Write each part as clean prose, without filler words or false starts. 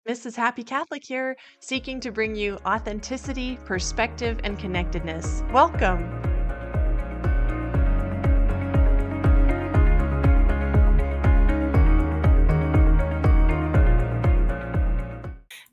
Mrs. Happy Catholic here, seeking to bring you authenticity, perspective, and connectedness. Welcome.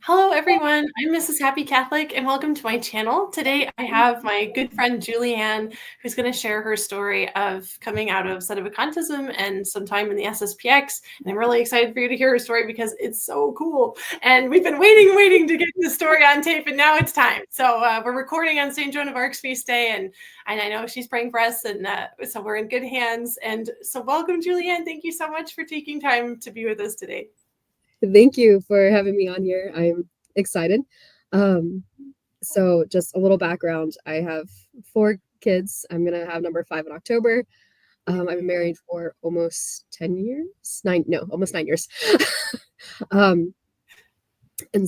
Hello everyone, I'm Mrs. Happy Catholic and welcome to my channel. Today I have my good friend Julianne who's going to share her story of coming out of sedevacantism and some time in the SSPX, and I'm really excited for you to hear her story because it's so cool and we've been waiting to get this story on tape, and now it's time. So we're recording on St. Joan of Arc's feast day, and I know she's praying for us, and so we're in good hands. And so welcome Julianne, thank you so much for taking time to be with us today. Thank you for having me on here. I'm excited. So just a little background. I have 4 kids. I'm going to have number 5 in October. I've been married for almost 10 years. Almost 9 years. And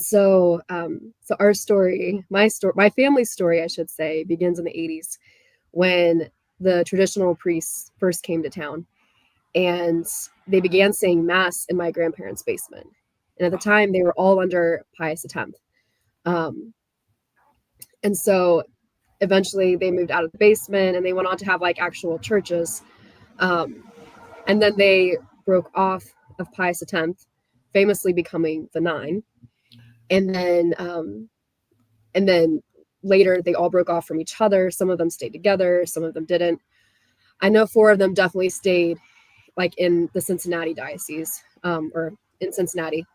so our story, my family's story, I should say, begins in the 80s when the traditional priests first came to town, and they began saying mass in my grandparents' basement. And at the time, they were all under Pius X. And so eventually they moved out of the basement and they went on to have like actual churches. And then they broke off of Pius X, famously becoming the 9. And then later they all broke off from each other. Some of them stayed together, some of them didn't. I know 4 of them definitely stayed like in the Cincinnati diocese, or in Cincinnati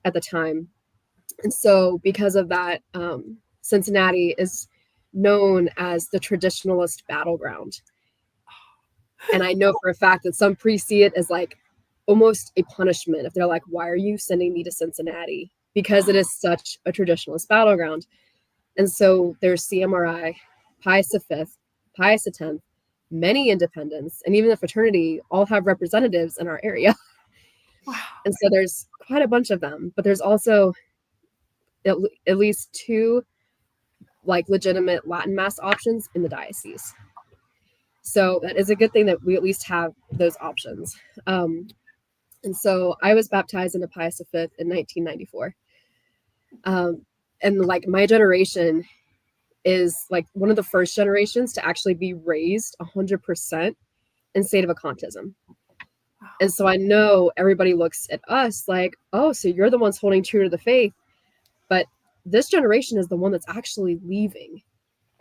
at the time. And so because of that, Cincinnati is known as the Traditionalist battleground. And I know for a fact that some priests see it as like almost a punishment if they're like, why are you sending me to Cincinnati? Because it is such a traditionalist battleground. And so there's CMRI, Pius V, Pius X, many independents, and even the fraternity all have representatives in our area. Wow. And so there's quite a bunch of them, but there's also at least 2 like legitimate Latin mass options in the diocese. So that is a good thing that we at least have those options. And so I was baptized into Pius V in 1994. And like my generation is like one of the first generations to actually be raised 100% in sedevacantism. And so I know everybody looks at us like, oh, so you're the ones holding true to the faith. But this generation is the one that's actually leaving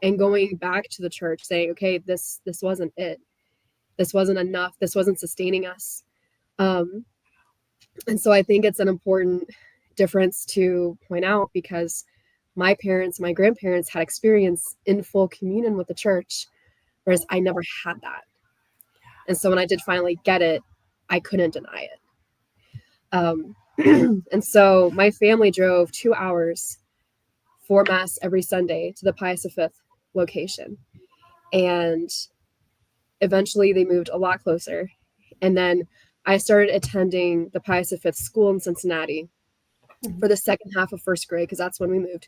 and going back to the church saying, okay, this wasn't it. This wasn't enough. This wasn't sustaining us. And so I think it's an important difference to point out, because my grandparents had experience in full communion with the church, whereas I never had that. And so when I did finally get it, I couldn't deny it. And so my family drove 2 hours for mass every Sunday to the Pius V location. And eventually they moved a lot closer. And then I started attending the Pius V school in Cincinnati for the second half of first grade, because that's when we moved.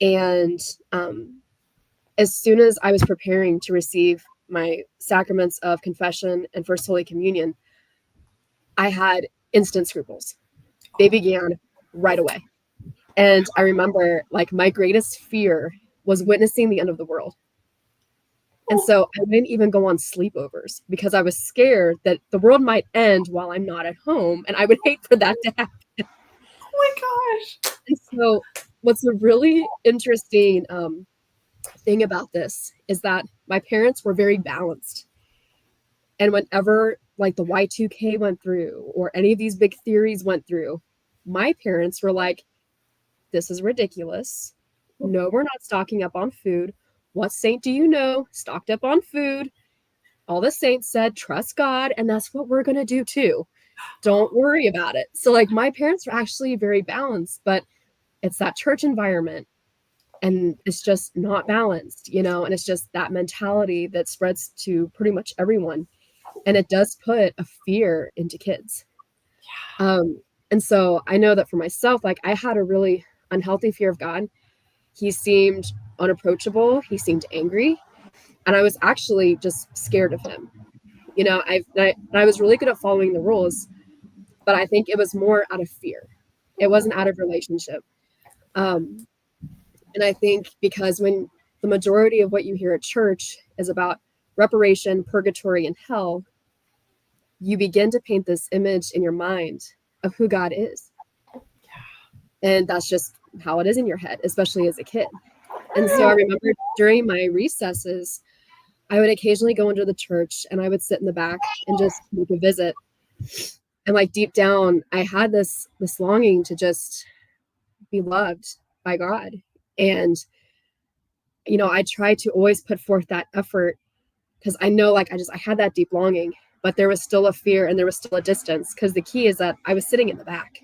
And as soon as I was preparing to receive my sacraments of confession and First Holy Communion, I had instant scruples. They began right away. And I remember like my greatest fear was witnessing the end of the world. And so I didn't even go on sleepovers because I was scared that the world might end while I'm not at home, and I would hate for that to happen. Oh my gosh. And so what's a really interesting thing about this is that my parents were very balanced. And whenever like the Y2K went through or any of these big theories went through, my parents were like, this is ridiculous. No, we're not stocking up on food. What saint do you know stocked up on food? All the saints said, trust God, and that's what we're going to do too. Don't worry about it. So like my parents were actually very balanced, but it's that church environment and it's just not balanced, and it's just that mentality that spreads to pretty much everyone. And it does put a fear into kids. Yeah. And so I know that for myself, like I had a really unhealthy fear of God. He seemed unapproachable. He seemed angry. And I was actually just scared of him. I was really good at following the rules, but I think it was more out of fear. It wasn't out of relationship. And I think because when the majority of what you hear at church is about reparation, purgatory, and hell, you begin to paint this image in your mind of who God is. And that's just how it is in your head, especially as a kid. And so I remember during my recesses, I would occasionally go into the church and I would sit in the back and just make a visit. And like deep down, I had this longing to just be loved by God. And, you know, I tried to always put forth that effort because I know like I had that deep longing, but there was still a fear and there was still a distance because the key is that I was sitting in the back.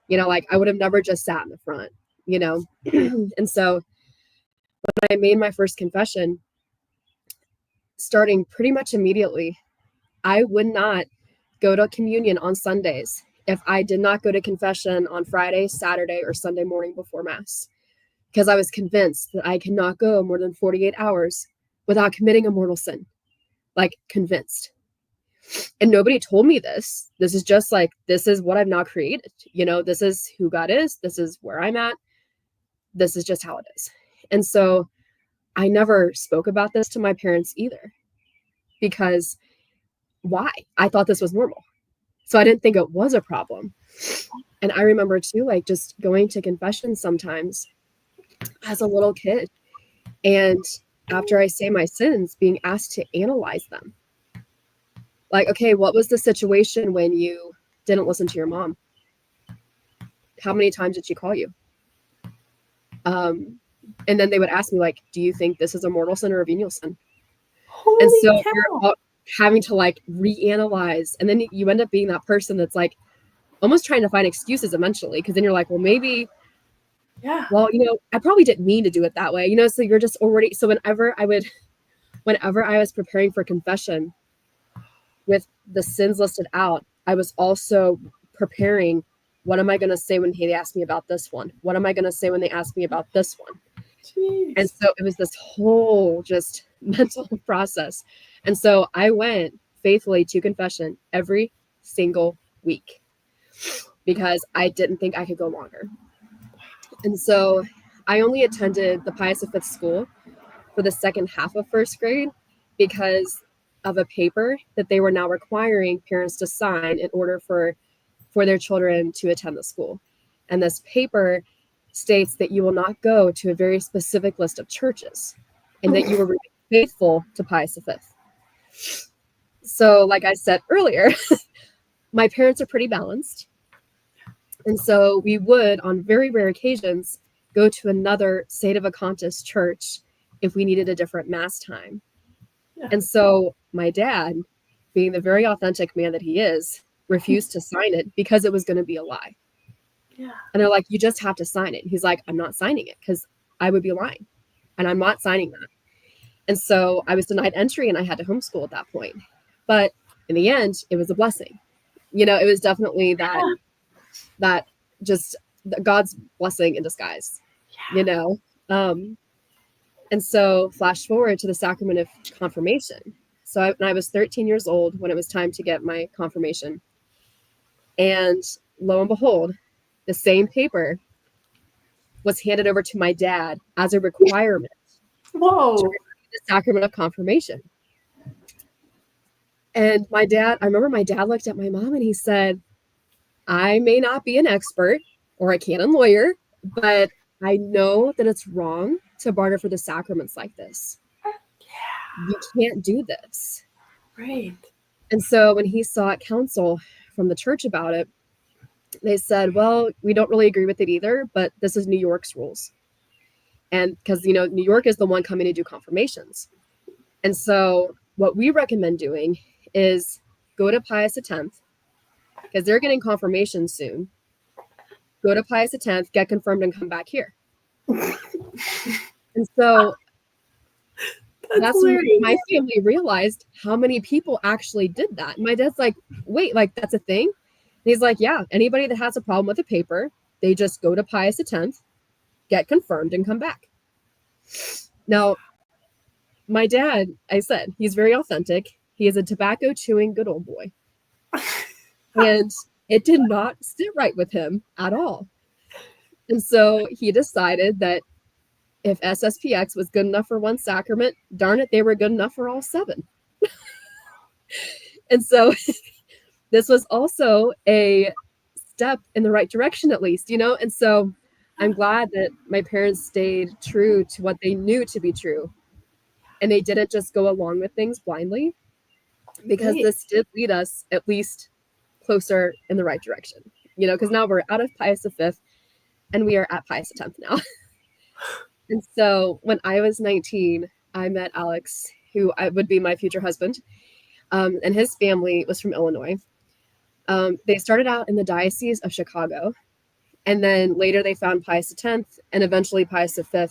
You know, like I would have never just sat in the front, you know. And so when I made my first confession, starting pretty much immediately, I would not go to communion on Sundays if I did not go to confession on Friday, Saturday, or Sunday morning before Mass, because I was convinced that I cannot go more than 48 hours without committing a mortal sin. Like, convinced. And nobody told me this. This is just like, this is what I've now created. You know, this is who God is. This is where I'm at. This is just how it is. And so I never spoke about this to my parents either, because why? I thought this was normal. So I didn't think it was a problem. And I remember too, like just going to confession sometimes as a little kid. And after I say my sins, being asked to analyze them. Like, okay, what was the situation when you didn't listen to your mom? How many times did she call you? And then they would ask me, like, do you think this is a mortal sin or a venial sin? Holy and so cow. you're all having to like reanalyze. And then you end up being that person that's like almost trying to find excuses eventually. Because then you're like, well, maybe, well, you know, I probably didn't mean to do it that way. You know, so you're just already, so whenever I was preparing for confession with the sins listed out, I was also preparing, what am I going to say when they ask me about this one? What am I going to say when they ask me about this one? Jeez. And so it was this whole just mental process. And so I went faithfully to confession every single week because I didn't think I could go longer. And so I only attended the Pius V school for the second half of first grade because of a paper that they were now requiring parents to sign in order for their children to attend the school. And this paper states that you will not go to a very specific list of churches and that you will remain faithful to Pius V. So like I said earlier, my parents are pretty balanced. And so we would, on very rare occasions, go to another sedevacantist church if we needed a different Mass time. Yeah. And so my dad, being the very authentic man that he is, refused to sign it because it was going to be a lie. Yeah. And they're like, you just have to sign it. He's like, I'm not signing it because I would be lying. And I'm not signing that. And so I was denied entry and I had to homeschool at that point. But in the end, it was a blessing. You know, it was definitely that just God's blessing in disguise, you know? And so flash forward to the sacrament of confirmation. So when I was 13 years old, when it was time to get my confirmation, and lo and behold, the same paper was handed over to my dad as a requirement. Whoa! To the sacrament of confirmation. And I remember my dad looked at my mom and he said, I may not be an expert or a canon lawyer, but I know that it's wrong to barter for the sacraments like this. Yeah. You can't do this. Right. And so when he sought counsel from the church about it, they said, well, we don't really agree with it either, but this is New York's rules. And because, you know, New York is the one coming to do confirmations. And so what we recommend doing is go to Pius X, because they're getting confirmation soon. Go to Pius X, get confirmed, and come back here. And so that's when my family realized how many people actually did that. And my dad's like, wait, like that's a thing? And he's like, yeah, anybody that has a problem with a paper, they just go to Pius X, get confirmed, and come back. Now, my dad, I said, he's very authentic. He is a tobacco chewing good old boy. And It did not sit right with him at all. And so he decided that if SSPX was good enough for one sacrament, darn it, they were good enough for all 7. And so this was also a step in the right direction, at least, And so I'm glad that my parents stayed true to what they knew to be true. And they didn't just go along with things blindly, because this did lead us at least closer in the right direction, because now we're out of Pius V and we are at Pius X now. And so when I was 19, I met Alex, who would be my future husband, and his family was from Illinois. They started out in the Diocese of Chicago, and then later they found Pius X and eventually Pius V,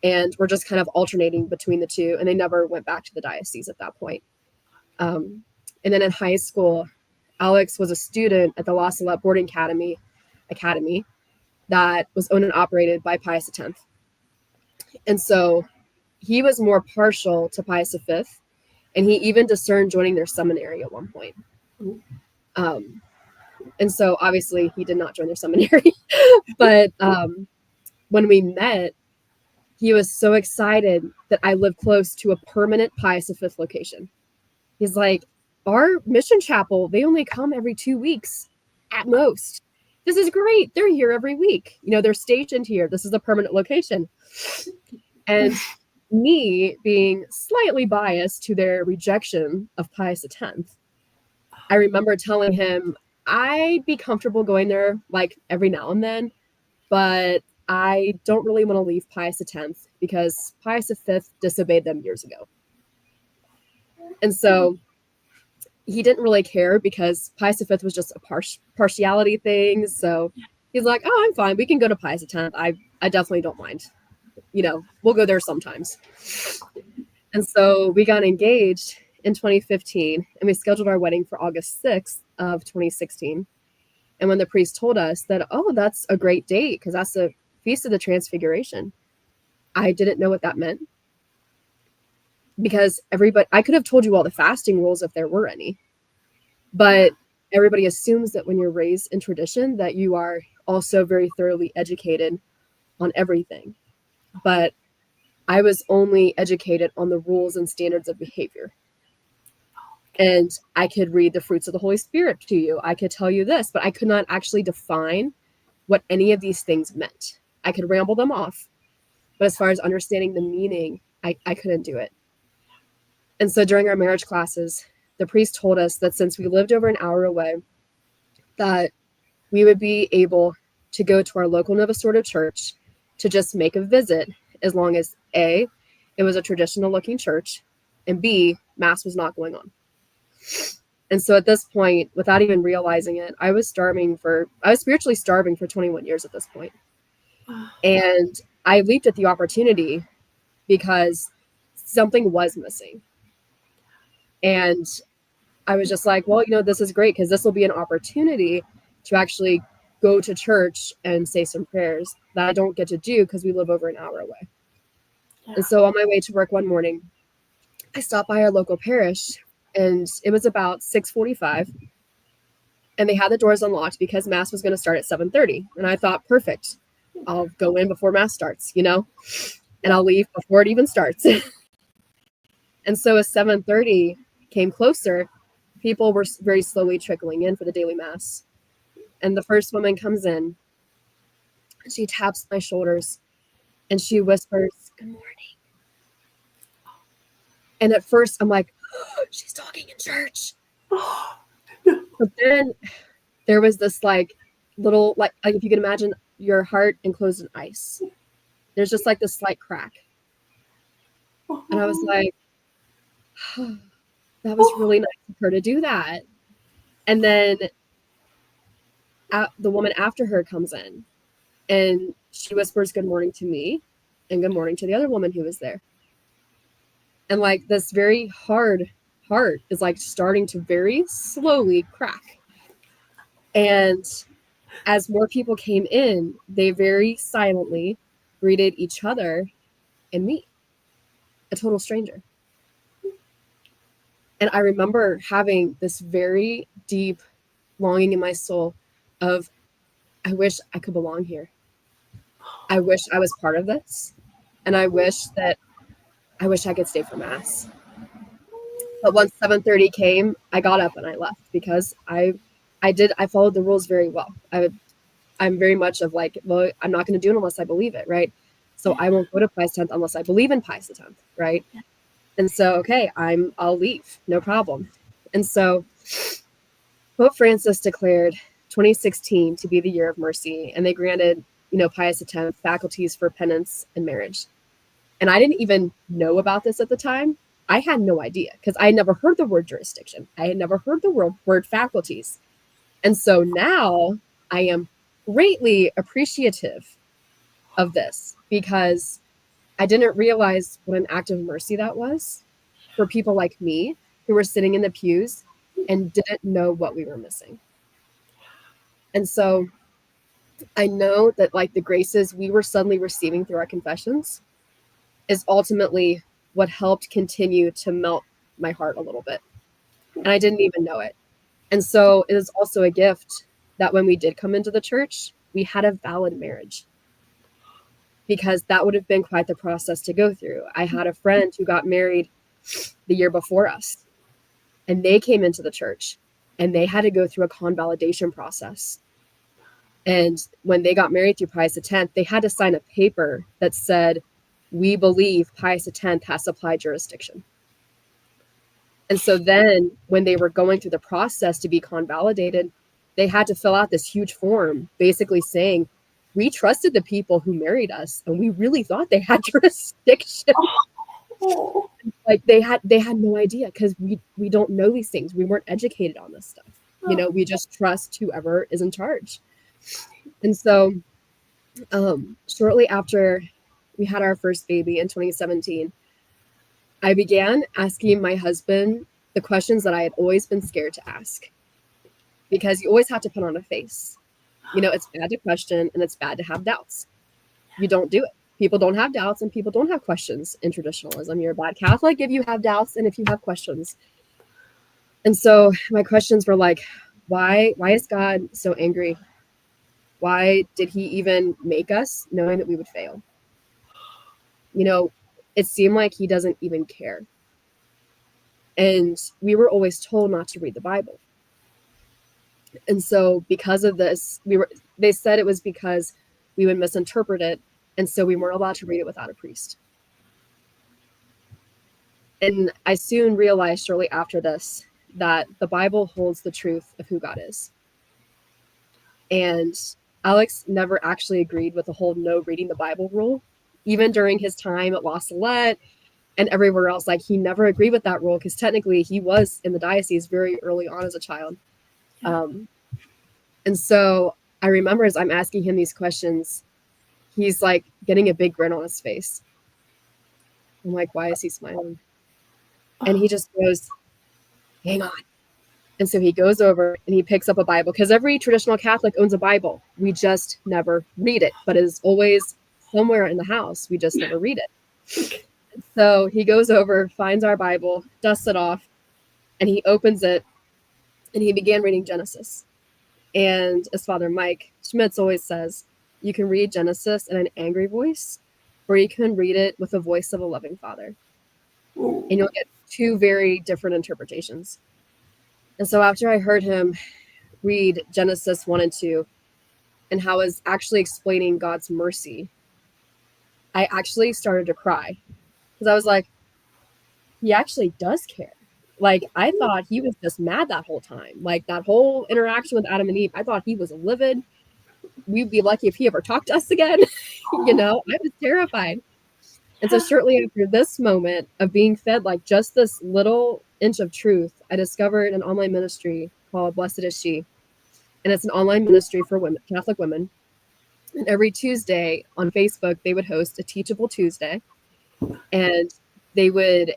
and were just kind of alternating between the two, and they never went back to the diocese at that point. And then in high school, Alex was a student at the La Salette Boarding Academy that was owned and operated by Pius X. And so he was more partial to Pius V, and he even discerned joining their seminary at one point. And so obviously he did not join their seminary. But when we met, he was so excited that I lived close to a permanent Pius V location. He's like, our mission chapel, they only come every 2 weeks at most. This is great. They're here every week. They're stationed here. This is a permanent location. And me being slightly biased to their rejection of Pius X, I remember telling him I'd be comfortable going there like every now and then, but I don't really want to leave Pius X because Pius V disobeyed them years ago. And so he didn't really care because Pius V was just a partiality thing. So he's like, oh, I'm fine. We can go to Pius X. I definitely don't mind. We'll go there sometimes. And so we got engaged in 2015, and we scheduled our wedding for August 6th of 2016. And when the priest told us that, oh, that's a great date because that's the Feast of the Transfiguration, I didn't know what that meant. Because I could have told you all the fasting rules if there were any, but everybody assumes that when you're raised in tradition that you are also very thoroughly educated on everything. But I was only educated on the rules and standards of behavior. And I could read the fruits of the Holy Spirit to you. I could tell you this, but I could not actually define what any of these things meant. I could ramble them off, but as far as understanding the meaning, I couldn't do it. And so during our marriage classes, the priest told us that since we lived over an hour away, that we would be able to go to our local Novus Ordo church to just make a visit, as long as A, it was a traditional looking church, and B, Mass was not going on. And so at this point, without even realizing it, I was spiritually starving for 21 years at this point. And I leaped at the opportunity because something was missing. And I was just like, well, this is great because this will be an opportunity to actually go to church and say some prayers that I don't get to do because we live over an hour away. Yeah. And so on my way to work one morning, I stopped by our local parish, and it was about 6:45, and they had the doors unlocked because Mass was going to start at 7:30. And I thought, perfect, I'll go in before Mass starts, and I'll leave before it even starts. And so as 7:30 came closer, people were very slowly trickling in for the daily Mass. And the first woman comes in, she taps my shoulders, and she whispers, "Good morning." And at first I'm like, oh, she's talking in church. But then there was this little, if you can imagine your heart enclosed in ice, there's just this slight crack. And I was like, oh, that was really nice of her to do that. And then the woman after her comes in, and she whispers good morning to me and good morning to the other woman who was there. And this very hard heart is starting to very slowly crack. And as more people came in, they very silently greeted each other and me, a total stranger. And I remember having this very deep longing in my soul of, I wish I could belong here. I wish I was part of this. And I wish I could stay for mass. But once 7:30 came, I got up and I left because I followed the rules very well. I'm very much of like, well, I'm not going to do it unless I believe it, right? So I won't go to Pius X unless I believe in Pius X, right? And so, okay, I'll leave, no problem. And so Pope Francis declared 2016 to be the year of mercy, and they granted, Pius X faculties for penance and marriage. And I didn't even know about this at the time. I had no idea because I had never heard the word jurisdiction. I had never heard the word faculties. And so now I am greatly appreciative of this because I didn't realize what an act of mercy that was for people like me who were sitting in the pews and didn't know what we were missing. And so I know that like the graces we were suddenly receiving through our confessions is ultimately what helped continue to melt my heart a little bit. And I didn't even know it. And so it is also a gift that when we did come into the church, we had a valid marriage, because that would have been quite the process to go through. I had a friend who got married the year before us, and they came into the church and they had to go through a convalidation process. And when they got married through Pius X, they had to sign a paper that said, we believe Pius X has supplied jurisdiction. And so then when they were going through the process to be convalidated, they had to fill out this huge form basically saying, we trusted the people who married us and we really thought they had jurisdiction. Oh. Like they had no idea because we don't know these things. We weren't educated on this stuff. We just trust whoever is in charge. And so shortly after we had our first baby in 2017, I began asking my husband the questions that I had always been scared to ask, because you always have to put on a face. It's bad to question and it's bad to have doubts. You don't do it. People don't have doubts and people don't have questions in traditionalism. You're a bad Catholic if you have doubts and if you have questions. And so my questions were like, why is God so angry? Why did he even make us knowing that we would fail? It seemed like he doesn't even care. And we were always told not to read the Bible. And so because of this, they said it was because we would misinterpret it. And so we weren't allowed to read it without a priest. And I soon realized shortly after this that the Bible holds the truth of who God is. And Alex never actually agreed with the whole no reading the Bible rule. Even during his time at La Salette and everywhere else, like he never agreed with that rule because technically he was in the diocese very early on as a child. And so I remember as I'm asking him these questions, he's like getting a big grin on his face. I'm like, why is he smiling? And he just goes, hang on. And so he goes over and he picks up a Bible, because every traditional Catholic owns a Bible. We just never read it, but it is always somewhere in the house. We just never read it. So he goes over, finds our Bible, dusts it off, and he opens it and he began reading Genesis. And as Father Mike Schmitz always says, you can read Genesis in an angry voice, or you can read it with the voice of a loving father. And you'll get two very different interpretations. And so after I heard him read Genesis 1 and 2 and how it's actually explaining God's mercy, I actually started to cry, because I was like, he actually does care. Like, I thought he was just mad that whole time. Like, that whole interaction with Adam and Eve, I thought he was livid. We'd be lucky if he ever talked to us again. I was terrified. And so shortly after this moment of being fed like just this little inch of truth, I discovered an online ministry called Blessed is She. And it's an online ministry for women, Catholic women. And every Tuesday on Facebook, they would host a Teachable Tuesday. And they would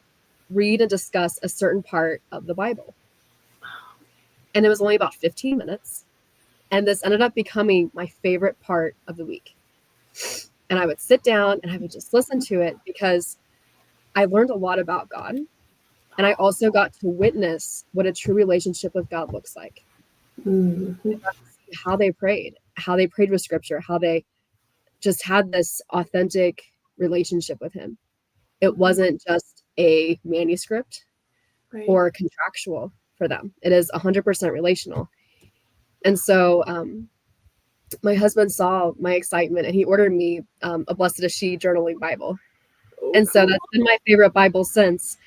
read and discuss a certain part of the Bible. And it was only about 15 minutes. And this ended up becoming my favorite part of the week. And I would sit down and I would just listen to it, because I learned a lot about God. And I also got to witness what a true relationship with God looks like. Mm-hmm. How they prayed with scripture, how they just had this authentic relationship with him. It wasn't just a manuscript Right. or contractual for them. It is 100% relational. And so my husband saw my excitement and he ordered me a Blessed is She journaling Bible. And so that's been my favorite Bible since.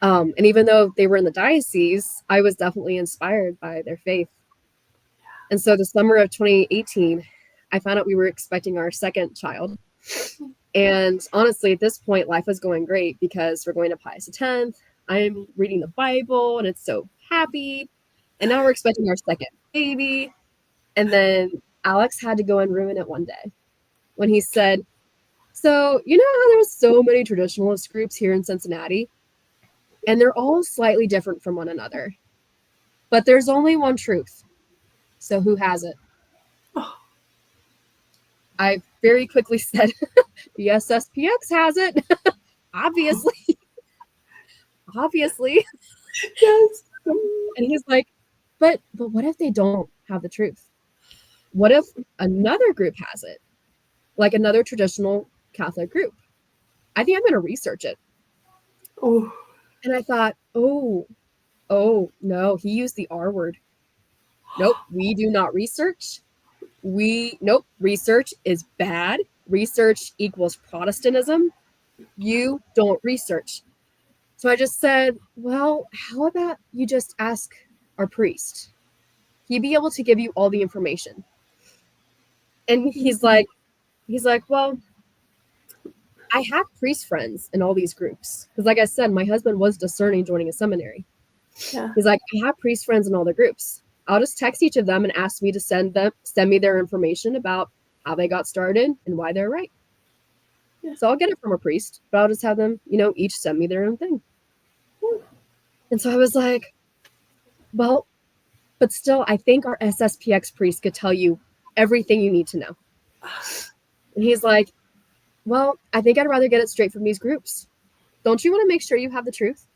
And even though they were in the diocese, I was definitely inspired by their faith. And so the summer of 2018, I found out we were expecting our second child. And honestly, at this point, life was going great because we're going to Pius X. I'm reading the Bible and it's so happy. And now we're expecting our second baby. And then Alex had to go and ruin it one day when he said, so, you know how there's so many traditionalist groups here in Cincinnati? And they're all slightly different from one another. But there's only one truth. So who has it? I very quickly said, the SSPX has it. Obviously. Yes. And he's like, but what if they don't have the truth? What if another group has it? Like another traditional Catholic group? I think I'm going to research it. Oh. And I thought, oh, no, he used the R word. Nope, we do not research. Research is bad. Research equals Protestantism. You don't research. So I just said, well, how about you just ask our priest? He'd be able to give you all the information. And he's like, well, I have priest friends in all these groups. Because like I said, my husband was discerning joining a seminary. Yeah. He's like, I have priest friends in all the groups. I'll just text each of them and ask me to send me their information about how they got started and why they're right. Yeah. So I'll get it from a priest, but I'll just have them, each send me their own thing. And so I was like, well, but still, I think our SSPX priest could tell you everything you need to know. And he's like, well, I think I'd rather get it straight from these groups. Don't you want to make sure you have the truth?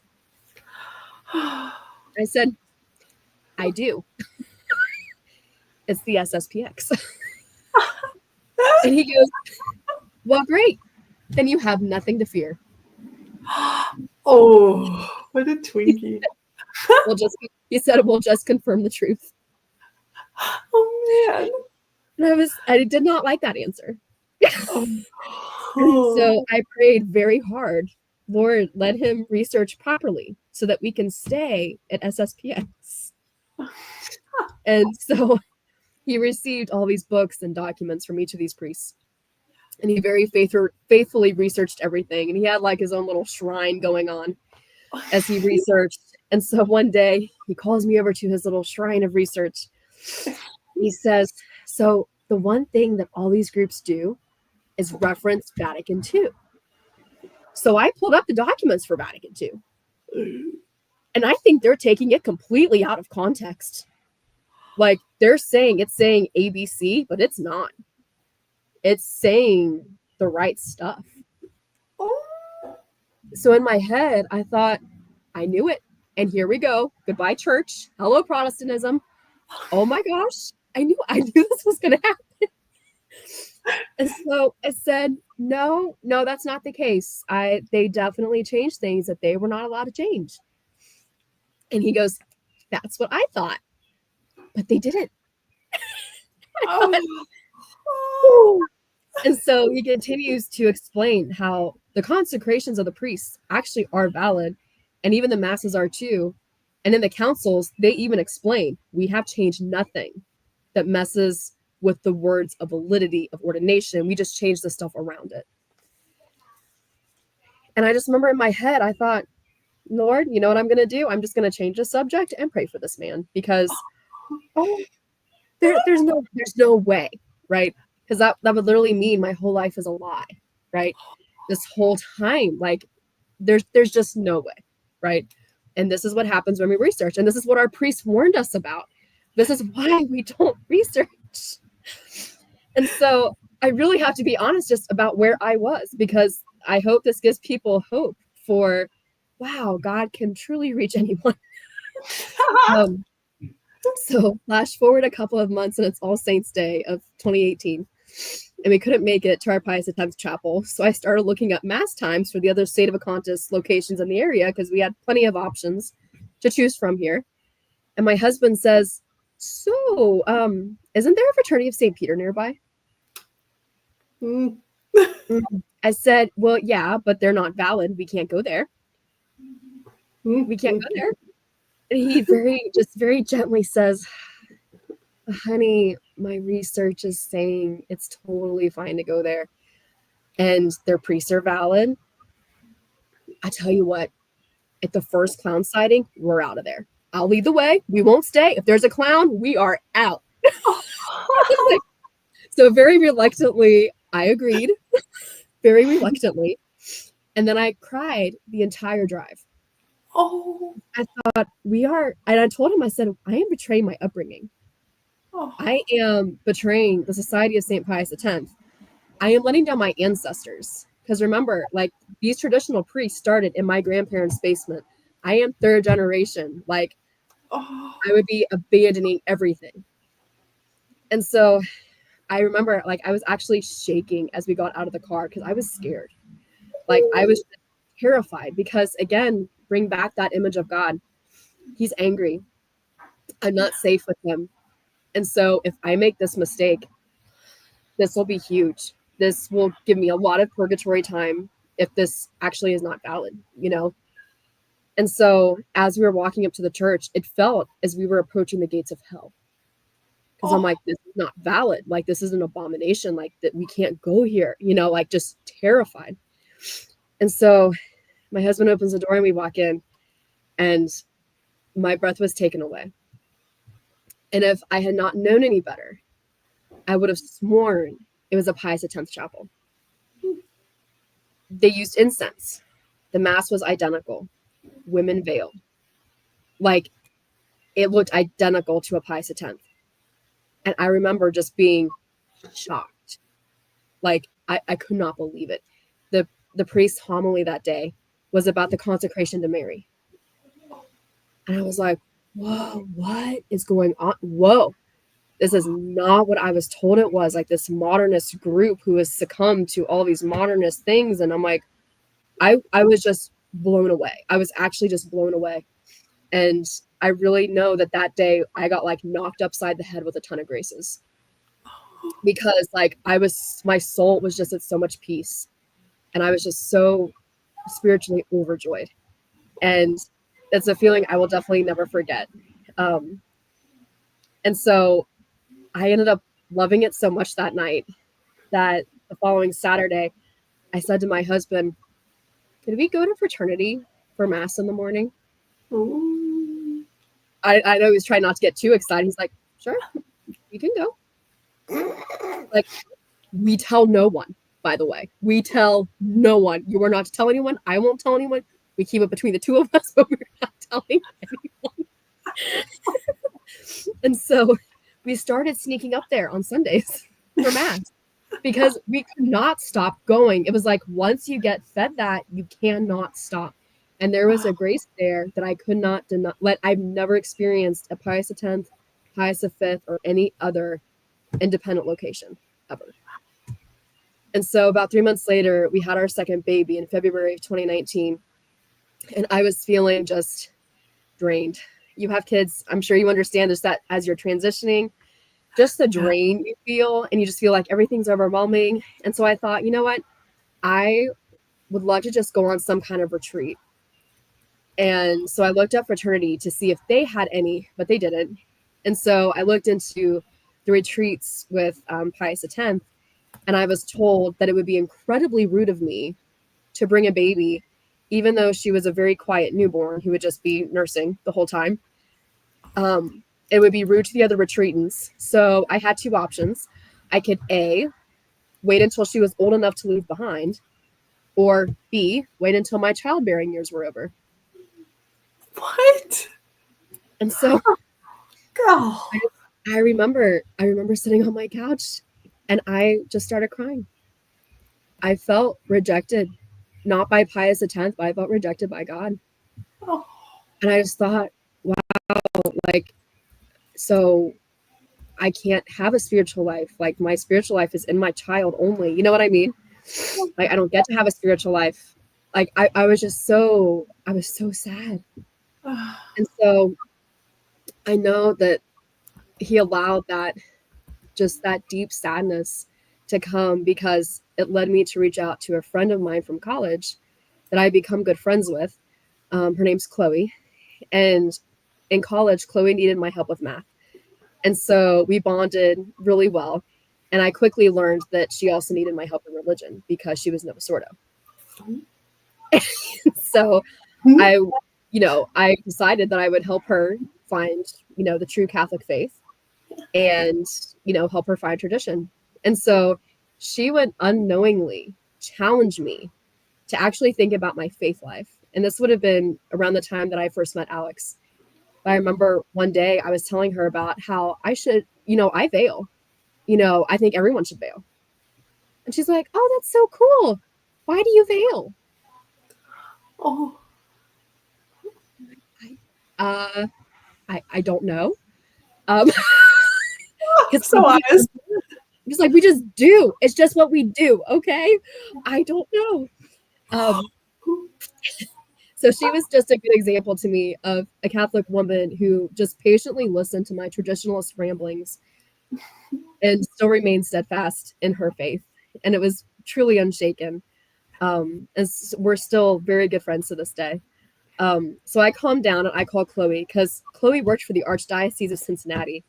I said, I do. It's the SSPX. And he goes, well, great. Then you have nothing to fear. Oh, what a Twinkie. He said, we'll just confirm the truth. Oh, man. And I did not like that answer. And so I prayed very hard. Lord, let him research properly so that we can stay at SSPX. And so he received all these books and documents from each of these priests. And he very faithfully researched everything. And he had like his own little shrine going on as he researched. And so one day he calls me over to his little shrine of research. He says, so the one thing that all these groups do is reference Vatican II. So I pulled up the documents for Vatican II. And I think they're taking it completely out of context. Like it's saying ABC, but it's not. It's saying the right stuff. So in my head, I thought, I knew it. And here we go. Goodbye, church. Hello, Protestantism. Oh my gosh. I knew this was going to happen. And so I said, no, that's not the case. They definitely changed things that they were not allowed to change. And he goes, that's what I thought. But they didn't. And so he continues to explain how the consecrations of the priests actually are valid, and even the masses are too. And in the councils, they even explain, we have changed nothing that messes with the words of validity of ordination. We just changed the stuff around it. And I just remember in my head, I thought, Lord, you know what I'm going to do? I'm just going to change the subject and pray for this man because there's no way, right? Because that would literally mean my whole life is a lie, right? This whole time, like there's just no way, right? And this is what happens when we research. And this is what our priest warned us about. This is why we don't research. And so I really have to be honest just about where I was, because I hope this gives people hope for, wow, God can truly reach anyone. So flash forward a couple of months and it's All Saints Day of 2018. And we couldn't make it to our Pius X chapel. So I started looking up mass times for the other sedevacantists locations in the area because we had plenty of options to choose from here. And my husband says, so, isn't there a fraternity of St. Peter nearby? I said, well, yeah, but they're not valid. We can't go there. We can't go there. And he very gently says, honey, my research is saying it's totally fine to go there. And their priests are valid. I tell you what, at the first clown sighting, we're out of there. I'll lead the way. We won't stay. If there's a clown, we are out. So very reluctantly, I agreed. Very reluctantly. And then I cried the entire drive. Oh. I thought, and I told him, I said, I am betraying my upbringing. Oh. I am betraying the Society of St. Pius X. I am letting down my ancestors. Because remember, like, these traditional priests started in my grandparents' basement. I am third generation. Like, I would be abandoning everything. And so I remember, like, I was actually shaking as we got out of the car because I was scared. Like, I was terrified because, again, bring back that image of God. He's angry. I'm not safe with him. And so if I make this mistake, this will be huge. This will give me a lot of purgatory time if this actually is not valid, you know? And so as we were walking up to the church, it felt as we were approaching the gates of hell. Because I'm like, this is not valid. Like, this is an abomination. Like, that we can't go here, you know, like, just terrified. And so my husband opens the door and we walk in and my breath was taken away. And if I had not known any better, I would have sworn it was a Pius X chapel. They used incense. The mass was identical. Women veiled. Like, it looked identical to a Pius X. And I remember just being shocked. Like, I could not believe it. The priest's homily that day was about the consecration to Mary. And I was like, whoa, what is going on? Whoa, this is not what I was told it was. Like, this modernist group who has succumbed to all these modernist things. And I'm like, I was just blown away. I was actually just blown away. And I really know that day I got, like, knocked upside the head with a ton of graces. Because, like, my soul was just at so much peace. And I was just so spiritually overjoyed. And it's a feeling I will definitely never forget. And so I ended up loving it so much that night that the following Saturday, I said to my husband, could we go to fraternity for mass in the morning? Ooh. I know he was trying not to get too excited. He's like, sure, you can go. Like, we tell no one, by the way. We tell no one. You are not to tell anyone. I won't tell anyone. We keep it between the two of us, but we're not telling anyone. And so we started sneaking up there on Sundays for mass because we could not stop going. It was like, once you get fed that, you cannot stop. And there was a grace there that I could not deny. I've never experienced at Pius X, Pius V, or any other independent location ever. And so about 3 months later, we had our second baby in February of 2019. And I was feeling just drained. You have kids, I'm sure you understand just that as you're transitioning, just the drain you feel, and you just feel like everything's overwhelming. And so I thought, you know what? I would love to just go on some kind of retreat. And so I looked up fraternity to see if they had any, but they didn't. And so I looked into the retreats with Pius X, and I was told that it would be incredibly rude of me to bring a baby, even though she was a very quiet newborn who would just be nursing the whole time. It would be rude to the other retreatants. So I had two options. I could A, wait until she was old enough to leave behind, or B, wait until my childbearing years were over. What? And so Girl. I remember sitting on my couch and I just started crying. I felt rejected, not by Pius X, but I felt rejected by God. Oh. And I just thought, wow, like, So I can't have a spiritual life. Like, my spiritual life is in my child only. You know what I mean? Like, I don't get to have a spiritual life. Like, I was so sad. And so I know that he allowed that deep sadness to come, because it led me to reach out to a friend of mine from college that I become good friends with. Her name's Chloe. And in college, Chloe needed my help with math. And so we bonded really well. And I quickly learned that she also needed my help in religion because she was Novus Ordo. So I decided that I would help her find, the true Catholic faith, and, help her find tradition. And so she would unknowingly challenge me to actually think about my faith life. And this would have been around the time that I first met Alex. But I remember one day I was telling her about how I should, I veil. I think everyone should veil. And she's like, "Oh, that's so cool. Why do you veil?" Oh. I don't know. So honest. Just like, we just do. It's just what we do. Okay. I don't know. So she was just a good example to me of a Catholic woman who just patiently listened to my traditionalist ramblings and still remained steadfast in her faith. And it was truly unshaken. And we're still very good friends to this day. So I calmed down and I called Chloe, because Chloe worked for the Archdiocese of Cincinnati.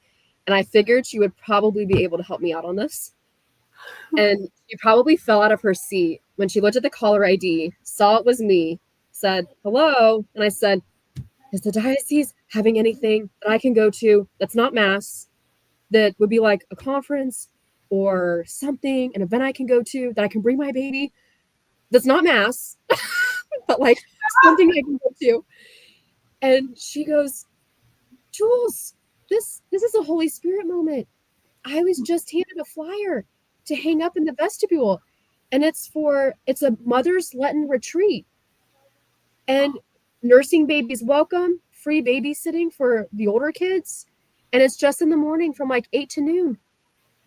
And I figured she would probably be able to help me out on this. And she probably fell out of her seat when she looked at the caller ID, saw it was me, said, "Hello." And I said, "Is the diocese having anything that I can go to that's not mass, that would be like a conference or something, an event I can go to that I can bring my baby that's not mass, but like something I can go to?" And she goes, "Jules, this is a Holy Spirit moment. I was just handed a flyer to hang up in the vestibule, and it's a mother's Lenten retreat. And nursing babies welcome, free babysitting for the older kids, and it's just in the morning from like 8 to noon."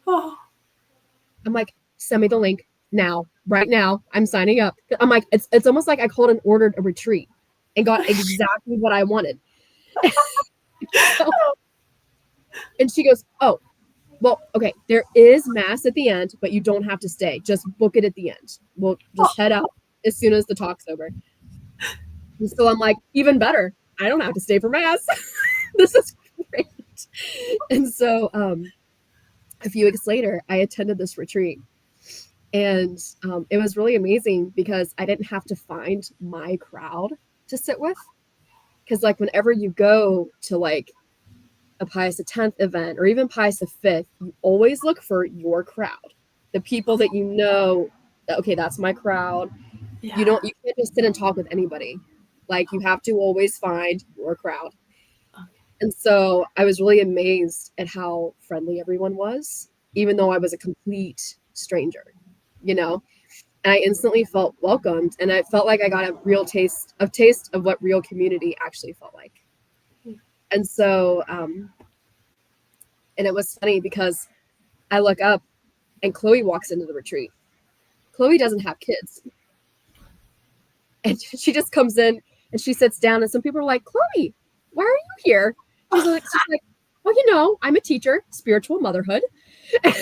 Oh. I'm like, "Send me the link now, right now. I'm signing up." I'm like, it's almost like I called and ordered a retreat and got exactly what I wanted. And she goes, "Oh, well, okay, there is mass at the end, but you don't have to stay. Just book it at the end. We'll just head out as soon as the talk's over." And so I'm like, even better. I don't have to stay for mass. This is great. And so a few weeks later, I attended this retreat. And it was really amazing because I didn't have to find my crowd to sit with. Because like whenever you go to like a Pius X event or even Pius V, you always look for your crowd, the people that you know, okay, that's my crowd. Yeah. You can't just sit and talk with anybody. Like, you have to always find your crowd. Okay. And so I was really amazed at how friendly everyone was, even though I was a complete stranger, And I instantly felt welcomed, and I felt like I got a real taste of what real community actually felt like. And so, and it was funny because I look up and Chloe walks into the retreat. Chloe doesn't have kids. And she just comes in and she sits down, and some people are like, "Chloe, why are you here?" She's like, "Well, I'm a teacher, spiritual motherhood." And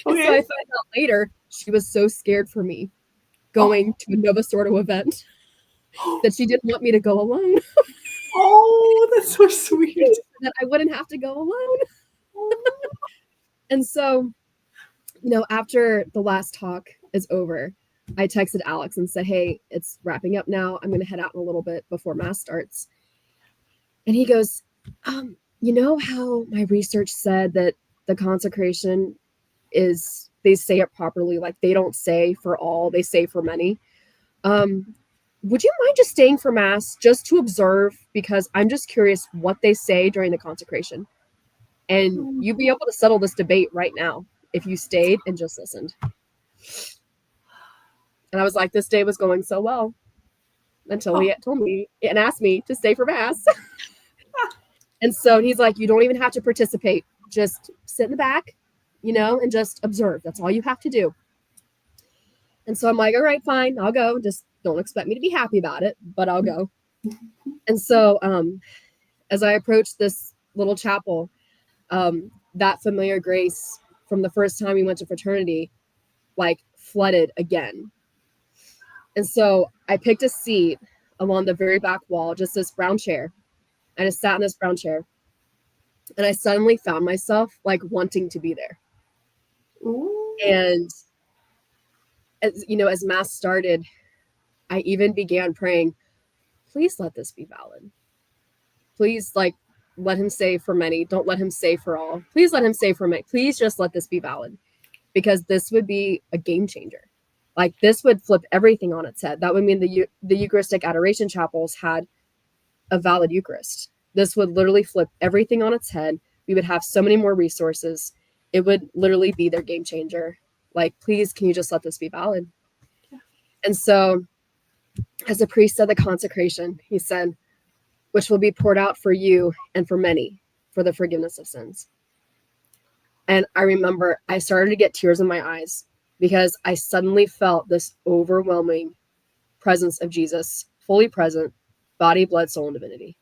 so I found out later she was so scared for me going to a Novus Ordo event that she didn't want me to go alone. Oh, that's so sweet. That I wouldn't have to go alone. And so, after the last talk is over, I texted Alex and said, "Hey, it's wrapping up now. I'm going to head out in a little bit before mass starts." And he goes, "You know how my research said that the consecration is, they say it properly, like they don't say for all, they say for many. Would you mind just staying for mass just to observe? Because I'm just curious what they say during the consecration. And you'd be able to settle this debate right now if you stayed and just listened." And I was like, this day was going so well until he told me and asked me to stay for mass. And so he's like, you don't even have to participate. Just sit in the back, and just observe. That's all you have to do. And so I'm like, all right, fine, I'll go. Just don't expect me to be happy about it, but I'll go. And so as I approached this little chapel, that familiar grace from the first time we went to fraternity, like, flooded again. And so I picked a seat along the very back wall, just this brown chair. I just sat in this brown chair. And I suddenly found myself like wanting to be there. Ooh. And as Mass started, I even began praying, please let this be valid. Please, like, let him say for many. Don't let him say for all. Please let him say for many. Please just let this be valid, because this would be a game changer. Like, this would flip everything on its head. That would mean the Eucharistic adoration chapels had a valid Eucharist. This would literally flip everything on its head. We would have so many more resources. It would literally be their game changer. Like, please, can you just let this be valid? Yeah. And so as the priest said the consecration, he said, which will be poured out for you and for many for the forgiveness of sins. And I remember I started to get tears in my eyes because I suddenly felt this overwhelming presence of Jesus, fully present, body, blood, soul, and divinity.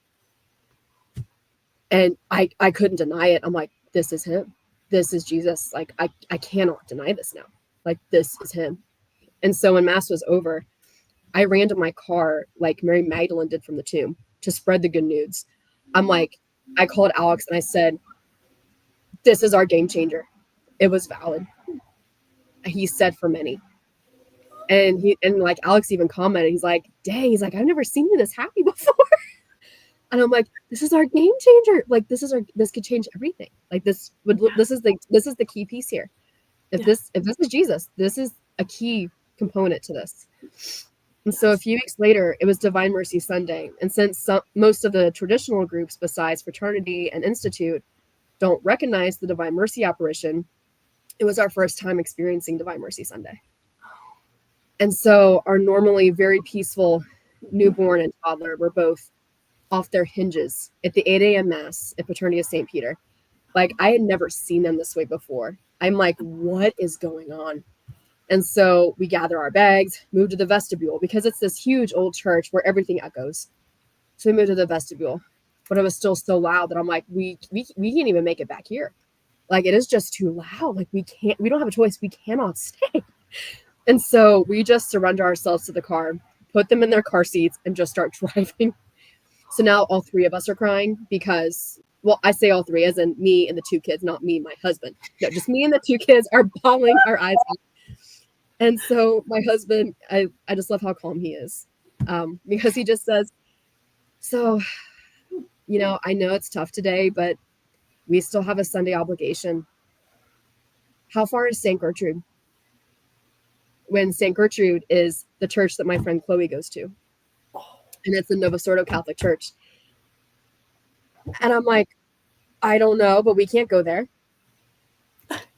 And I couldn't deny it. I'm like, this is him. This is Jesus. Like, I cannot deny this now. Like, this is him. And so when Mass was over, I ran to my car like Mary Magdalene did from the tomb to spread the good news. I'm like, I called Alex and I said, this is our game changer. It was valid. He said for many. And like Alex even commented, he's like, dang, he's like, I've never seen you this happy before. And I'm like, this is our game changer. Like, this could change everything. Like, this is the key piece here. If this is Jesus, this is a key component to this. And so a few weeks later, it was Divine Mercy Sunday. And since most of the traditional groups besides Fraternity and Institute don't recognize the Divine Mercy apparition, it was our first time experiencing Divine Mercy Sunday. And so our normally very peaceful newborn and toddler were both off their hinges at the 8 a.m. Mass at Fraternity of St. Peter. Like, I had never seen them this way before. I'm like, what is going on? And so we gather our bags, move to the vestibule, because it's this huge old church where everything echoes. So we moved to the vestibule, but it was still so loud that I'm like, we can't even make it back here. Like, it is just too loud. Like, we don't have a choice. We cannot stay. And so we just surrender ourselves to the car, put them in their car seats, and just start driving. So now all three of us are crying because, well, I say all three as in me and the two kids, not me and my husband. No, just me and the two kids are bawling our eyes out. And so my husband, I just love how calm he is, because he just says, so, I know it's tough today, but we still have a Sunday obligation. How far is St. Gertrude? When St. Gertrude is the church that my friend Chloe goes to. And it's the Novus Ordo Catholic Church. And I'm like, I don't know, but we can't go there.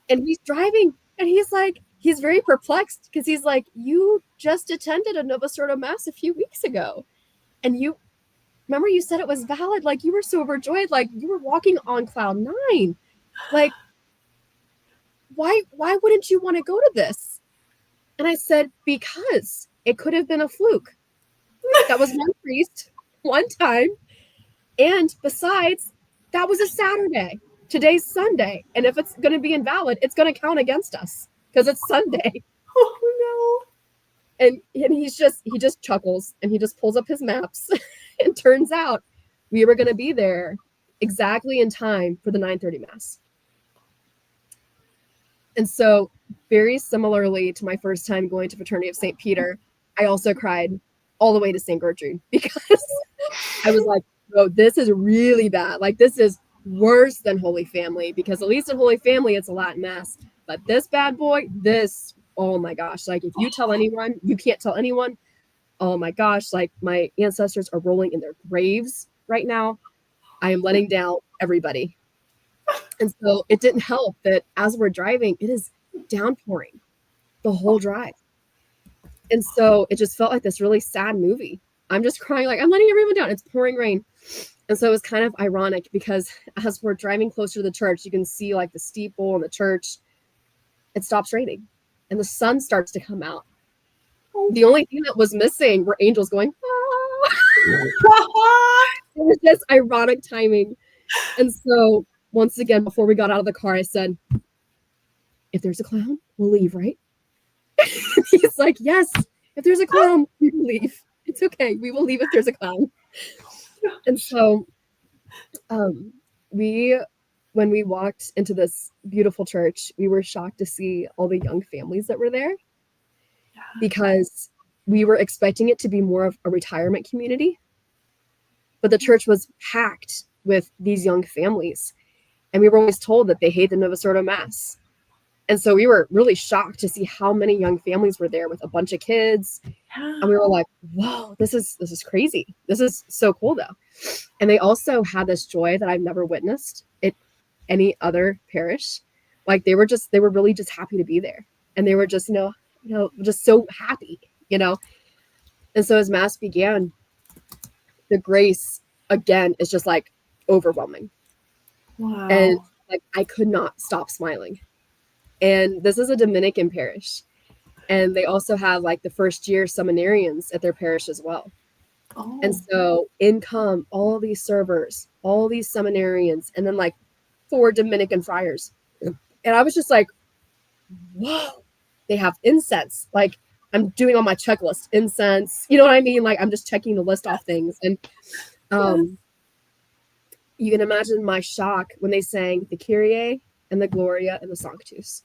And he's driving, and he's very perplexed because he's like, you just attended a Novus Ordo Mass a few weeks ago. And remember you said it was valid? Like, you were so overjoyed, like you were walking on cloud 9. Like, why wouldn't you want to go to this? And I said, because it could have been a fluke. That was one priest, one time. And besides, that was a Saturday. Today's Sunday. And if it's going to be invalid, it's going to count against us because it's Sunday. Oh, no. And he just chuckles and he just pulls up his maps. And turns out we were going to be there exactly in time for the 9:30 Mass. And so very similarly to my first time going to Fraternity of St. Peter, I also cried all the way to St. Gertrude because I was like, oh, this is really bad. Like, this is worse than Holy Family, because at least in Holy Family, it's a Latin Mass. But this bad boy, oh my gosh. Like, if you tell anyone, you can't tell anyone. Oh my gosh. Like, my ancestors are rolling in their graves right now. I am letting down everybody. And so it didn't help that as we're driving, it is downpouring the whole drive. And so it just felt like this really sad movie. I'm just crying, like, I'm letting everyone down. It's pouring rain. And so it was kind of ironic because as we're driving closer to the church, you can see like the steeple and the church. It stops raining and the sun starts to come out. The only thing that was missing were angels going, ah. It was just ironic timing. And so once again, before we got out of the car, I said, if there's a clown, we'll leave, right? He's like, yes, if there's a clown, we will leave. It's okay. We will leave if there's a clown. And so when we walked into this beautiful church, we were shocked to see all the young families that were there, because we were expecting it to be more of a retirement community. But the church was packed with these young families. And we were always told that they hate the Novus Ordo Mass. And so we were really shocked to see how many young families were there with a bunch of kids. And we were like, whoa, this is crazy. This is so cool though. And they also had this joy that I've never witnessed at any other parish. Like they were really just happy to be there. And they were just, just so happy, And so as Mass began, the grace again is just like overwhelming. Wow. And like I could not stop smiling. And this is a Dominican parish. And they also have like the first year seminarians at their parish as well. Oh. And so in come all these servers, all these seminarians, and then like 4 Dominican friars. And I was just like, whoa, they have incense. Like I'm doing on my checklist, incense, you know what I mean? Like I'm just checking the list off things. And you can imagine my shock when they sang the Kyrie and the Gloria and the Sanctus.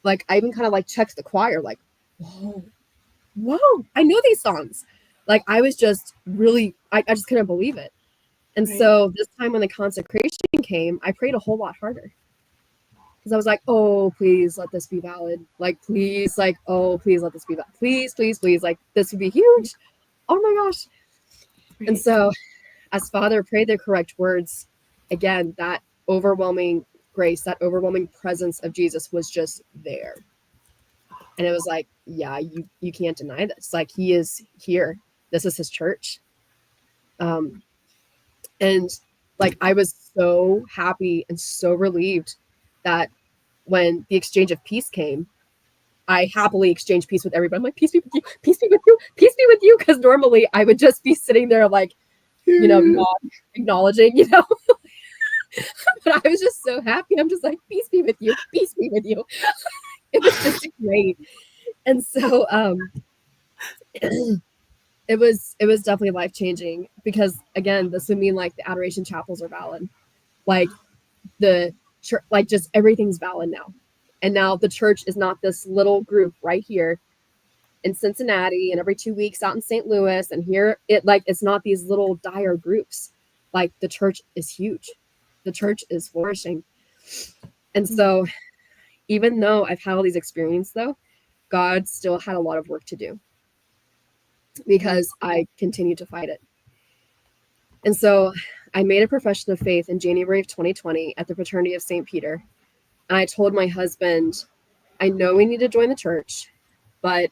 Like I even kind of like checked the choir, like, whoa, I know these songs. Like I was just really, I just couldn't believe it. And so this time when the consecration came, I prayed a whole lot harder. Because I was like, oh, please let this be valid. Like, please, like, oh, please let this be valid. Please, please, please. Like, this would be huge. Oh my gosh. And so as Father prayed the correct words, again, that overwhelming grace, that overwhelming presence of Jesus was just there. And it was like, yeah, you can't deny this. Like he is here. This is his church. And like I was so happy and so relieved that when the exchange of peace came, I happily exchanged peace with everybody. I'm like, peace be with you, peace be with you, peace be with you. Because normally I would just be sitting there like, not acknowledging, But I was just so happy. I'm just like, peace be with you, peace be with you. It was just great. And so it was definitely life-changing, because again, this would mean like the adoration chapels are valid. Like the church, like just everything's valid now. And now the church is not this little group right here in Cincinnati and every 2 weeks out in St. Louis. And here it's not these little dire groups. Like the church is huge. The church is flourishing. And so even though I've had all these experiences though, God still had a lot of work to do, because I continued to fight it. And so I made a profession of faith in January of 2020 at the Fraternity of St. Peter. And I told my husband, I know we need to join the church, but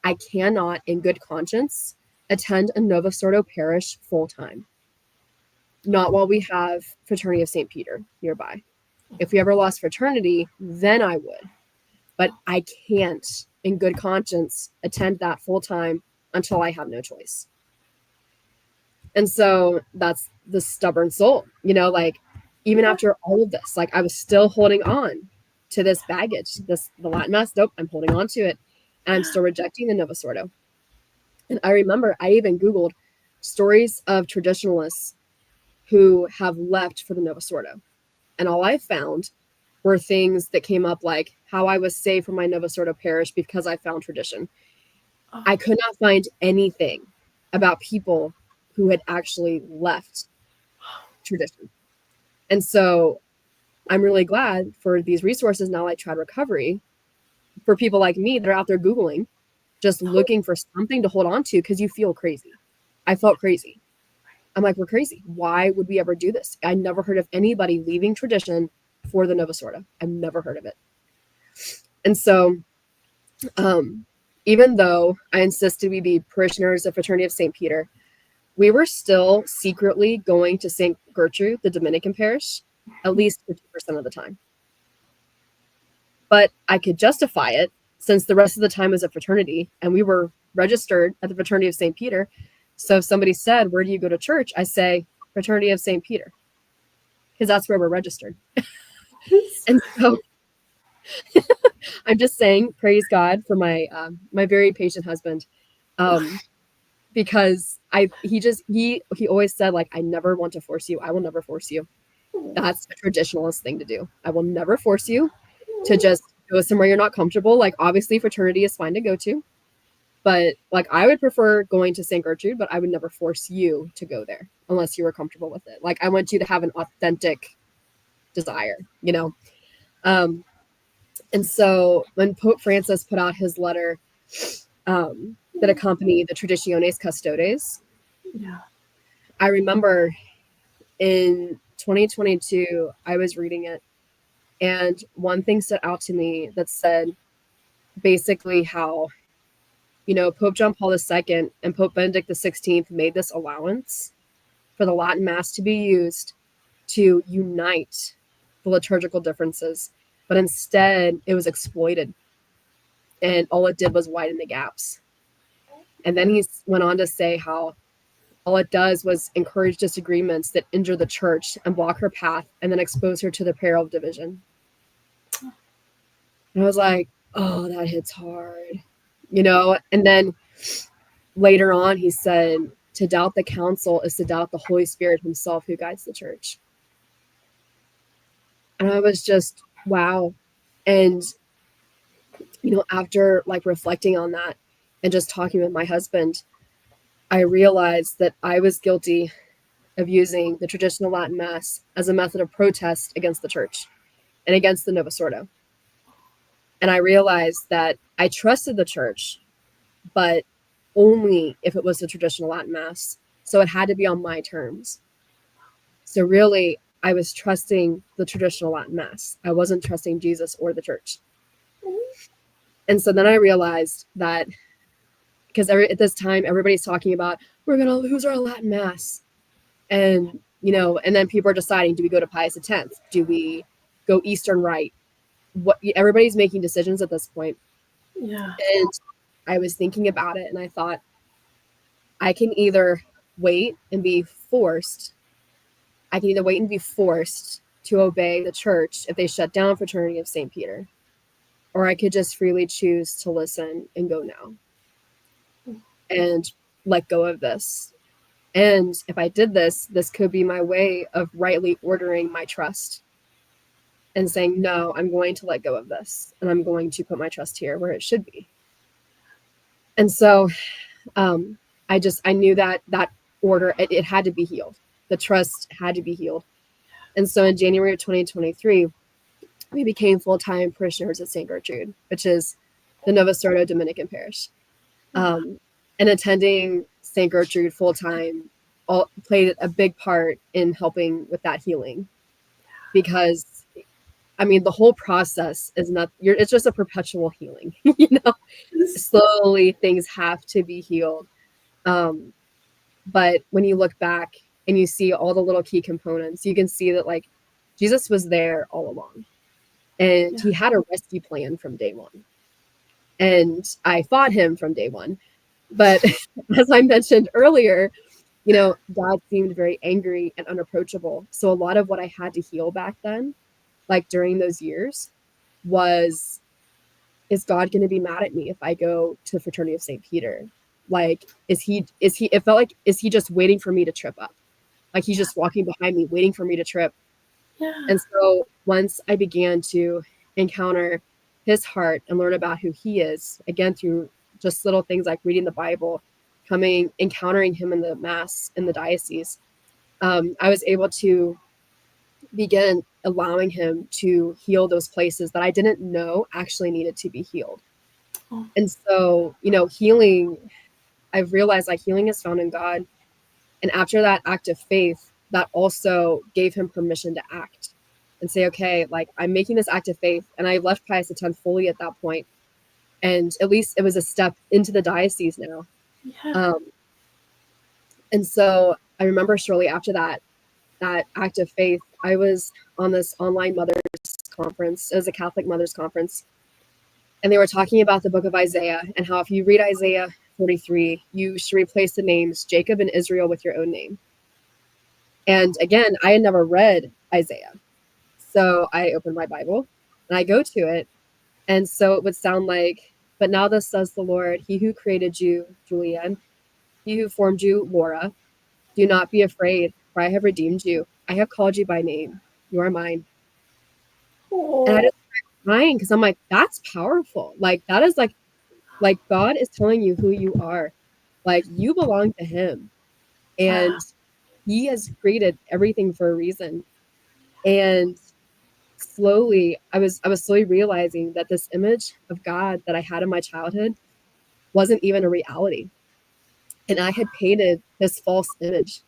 I cannot in good conscience attend a Novus Ordo parish full time. Not while we have Fraternity of St. Peter nearby. If we ever lost fraternity, then I would. But I can't in good conscience attend that full time until I have no choice. And so that's the stubborn soul, like even after all of this, like I was still holding on to this baggage, the Latin Mass. Nope, I'm holding on to it. And I'm still rejecting the Novus Ordo. And I remember I even Googled stories of traditionalists who have left for the Novus Ordo. And all I found were things that came up like how I was saved from my Novus Ordo parish because I found tradition. I could not find anything about people who had actually left tradition. And so I'm really glad for these resources now, like Trad Recovery, for people like me that are out there Googling, just looking for something to hold on to, because you feel crazy. I felt crazy. I'm like, we're crazy. Why would we ever do this? I never heard of anybody leaving tradition for the Novus Ordo. I've never heard of it. And so even though I insisted we be parishioners of Fraternity of St. Peter, we were still secretly going to St. Gertrude, the Dominican parish, at least 50% of the time. But I could justify it since the rest of the time was a fraternity and we were registered at the Fraternity of St. Peter. So if somebody said, where do you go to church? I say, Fraternity of St. Peter, because that's where we're registered. And so I'm just saying, praise God for my my very patient husband, because he always said, like, I never want to force you. I will never force you. That's a traditionalist thing to do. I will never force you to just go somewhere you're not comfortable. Like, obviously, fraternity is fine to go to, but like, I would prefer going to St. Gertrude, but I would never force you to go there unless you were comfortable with it. Like, I want you to have an authentic desire, you know? And so when Pope Francis put out his letter that accompanied the Traditionis Custodes, I remember in 2022, I was reading it, and one thing stood out to me that said basically how, you know, Pope John Paul II and Pope Benedict XVI made this allowance for the Latin Mass to be used to unite the liturgical differences, but instead it was exploited, and all it did was widen the gaps. And then he went on to say how all it does was encourage disagreements that injure the church and block her path and then expose her to the peril of division. And I was like, oh, that hits hard, you know? And then later on, he said, to doubt the council is to doubt the Holy Spirit himself who guides the church. And I was just, wow. And, you know, after like reflecting on that and just talking with my husband, I realized that I was guilty of using the traditional Latin Mass as a method of protest against the church and against the Novus Ordo. And I realized that I trusted the church, but only if it was the traditional Latin Mass. So it had to be on my terms. So really, I was trusting the traditional Latin Mass. I wasn't trusting Jesus or the church. And so then I realized that, because at this time, everybody's talking about, we're going to lose our Latin Mass. And, you know, and then people are deciding, do we go to Pius X? Do we go Eastern Rite? Everybody's making decisions at this point. Yeah. And I was thinking about it, and I thought, I can either wait and be forced. I can either wait and be forced to obey the church if they shut down Fraternity of St. Peter, or I could just freely choose to listen and go now and let go of this. And if I did this, this could be my way of rightly ordering my trust and saying, no, I'm going to let go of this, and I'm going to put my trust here where it should be. And so I knew that order, it had to be healed. The trust had to be healed. And so in January of 2023, we became full-time parishioners at St. Gertrude, which is the Novus Ordo Dominican parish. And attending St. Gertrude full-time played a big part in helping with that healing. Because, I mean, the whole process is it's just a perpetual healing, you know? Slowly, things have to be healed. But when you look back and you see all the little key components, you can see that, like, Jesus was there all along. And he had a rescue plan from day one. And I fought him from day one. But as I mentioned earlier, you know, God seemed very angry and unapproachable. So a lot of what I had to heal back then, like during those years, was, is God going to be mad at me if I go to Fraternity of St. Peter? Like, it felt like, is he just waiting for me to trip up? Like, he's just walking behind me, waiting for me to trip. Yeah. And so once I began to encounter his heart and learn about who he is, again, through just little things like reading the Bible, encountering him in the Mass in the diocese, I was able to begin allowing him to heal those places that I didn't know actually needed to be healed. Oh. And so, you know, healing, I've realized, like, healing is found in God. And after that act of faith, that also gave him permission to act and say, okay, like, I'm making this act of faith. And I left Pius X fully at that point. And at least it was a step into the diocese now. Yeah. And so I remember shortly after that act of faith, I was on this online mothers conference. It was a Catholic mothers conference. And they were talking about the book of Isaiah and how if you read Isaiah 43, you should replace the names Jacob and Israel with your own name. And again, I had never read Isaiah. So I opened my Bible and I go to it. And so it would sound like, but now thus says the Lord, he who created you, Julianne, he who formed you, Laura, do not be afraid, for I have redeemed you. I have called you by name. You are mine. Oh. And I just started crying because I'm like, that's powerful. Like that is like God is telling you who you are. Like you belong to him. And he has created everything for a reason. And slowly I was slowly realizing that this image of God that I had in my childhood wasn't even a reality. And I had painted this false image.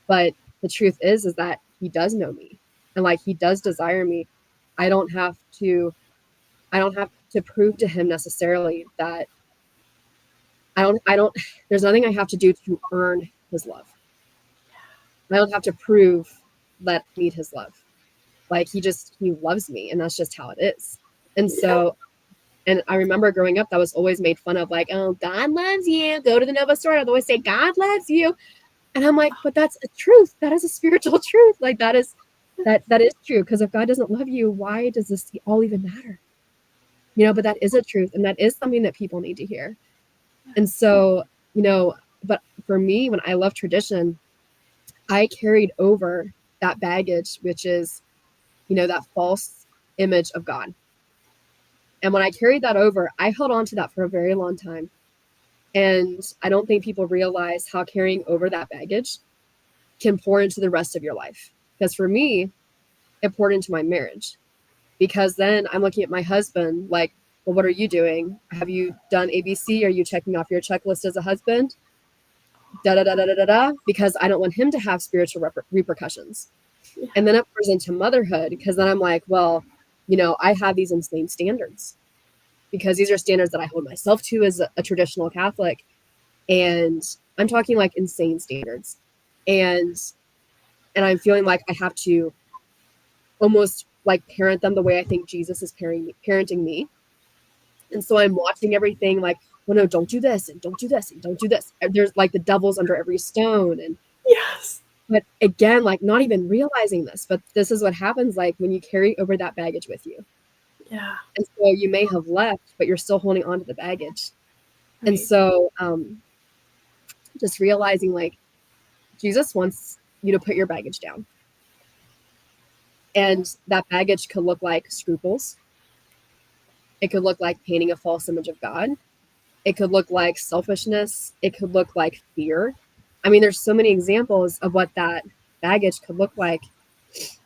But the truth is that he does know me. And like he does desire me. I don't have to prove to him necessarily that I don't there's nothing I have to do to earn his love. I don't have to prove that I need his love. Like he loves me and that's just how it is. And so, and I remember growing up, that was always made fun of, like, oh, God loves you. Go to the Novus Ordo. They always say, God loves you. And I'm like, but that's a truth. That is a spiritual truth. Like that is true. Because if God doesn't love you, why does this all even matter? You know, but that is a truth. And that is something that people need to hear. And so, you know, but for me, when I left tradition, I carried over that baggage, which is, you know, that false image of God. And when I carried that over, I held on to that for a very long time. And I don't think people realize how carrying over that baggage can pour into the rest of your life. Because for me, it poured into my marriage. Because then I'm looking at my husband like, well, what are you doing? Have you done ABC? Are you checking off your checklist as a husband? Da da da da da da. Because I don't want him to have spiritual repercussions. And then it pours into motherhood, because then I'm like, well, you know, I have these insane standards because these are standards that I hold myself to as a traditional Catholic. And I'm talking like insane standards. And I'm feeling like I have to almost like parent them the way I think Jesus is parenting me. And so I'm watching everything like, well, no, don't do this and don't do this and don't do this. There's like the devil's under every stone. And yes. But again, like not even realizing this, but this is what happens like when you carry over that baggage with you. Yeah. And so you may have left, but you're still holding on to the baggage. Right. And so just realizing like Jesus wants you to put your baggage down. And that baggage could look like scruples. It could look like painting a false image of God. It could look like selfishness. It could look like fear. I mean, there's so many examples of what that baggage could look like.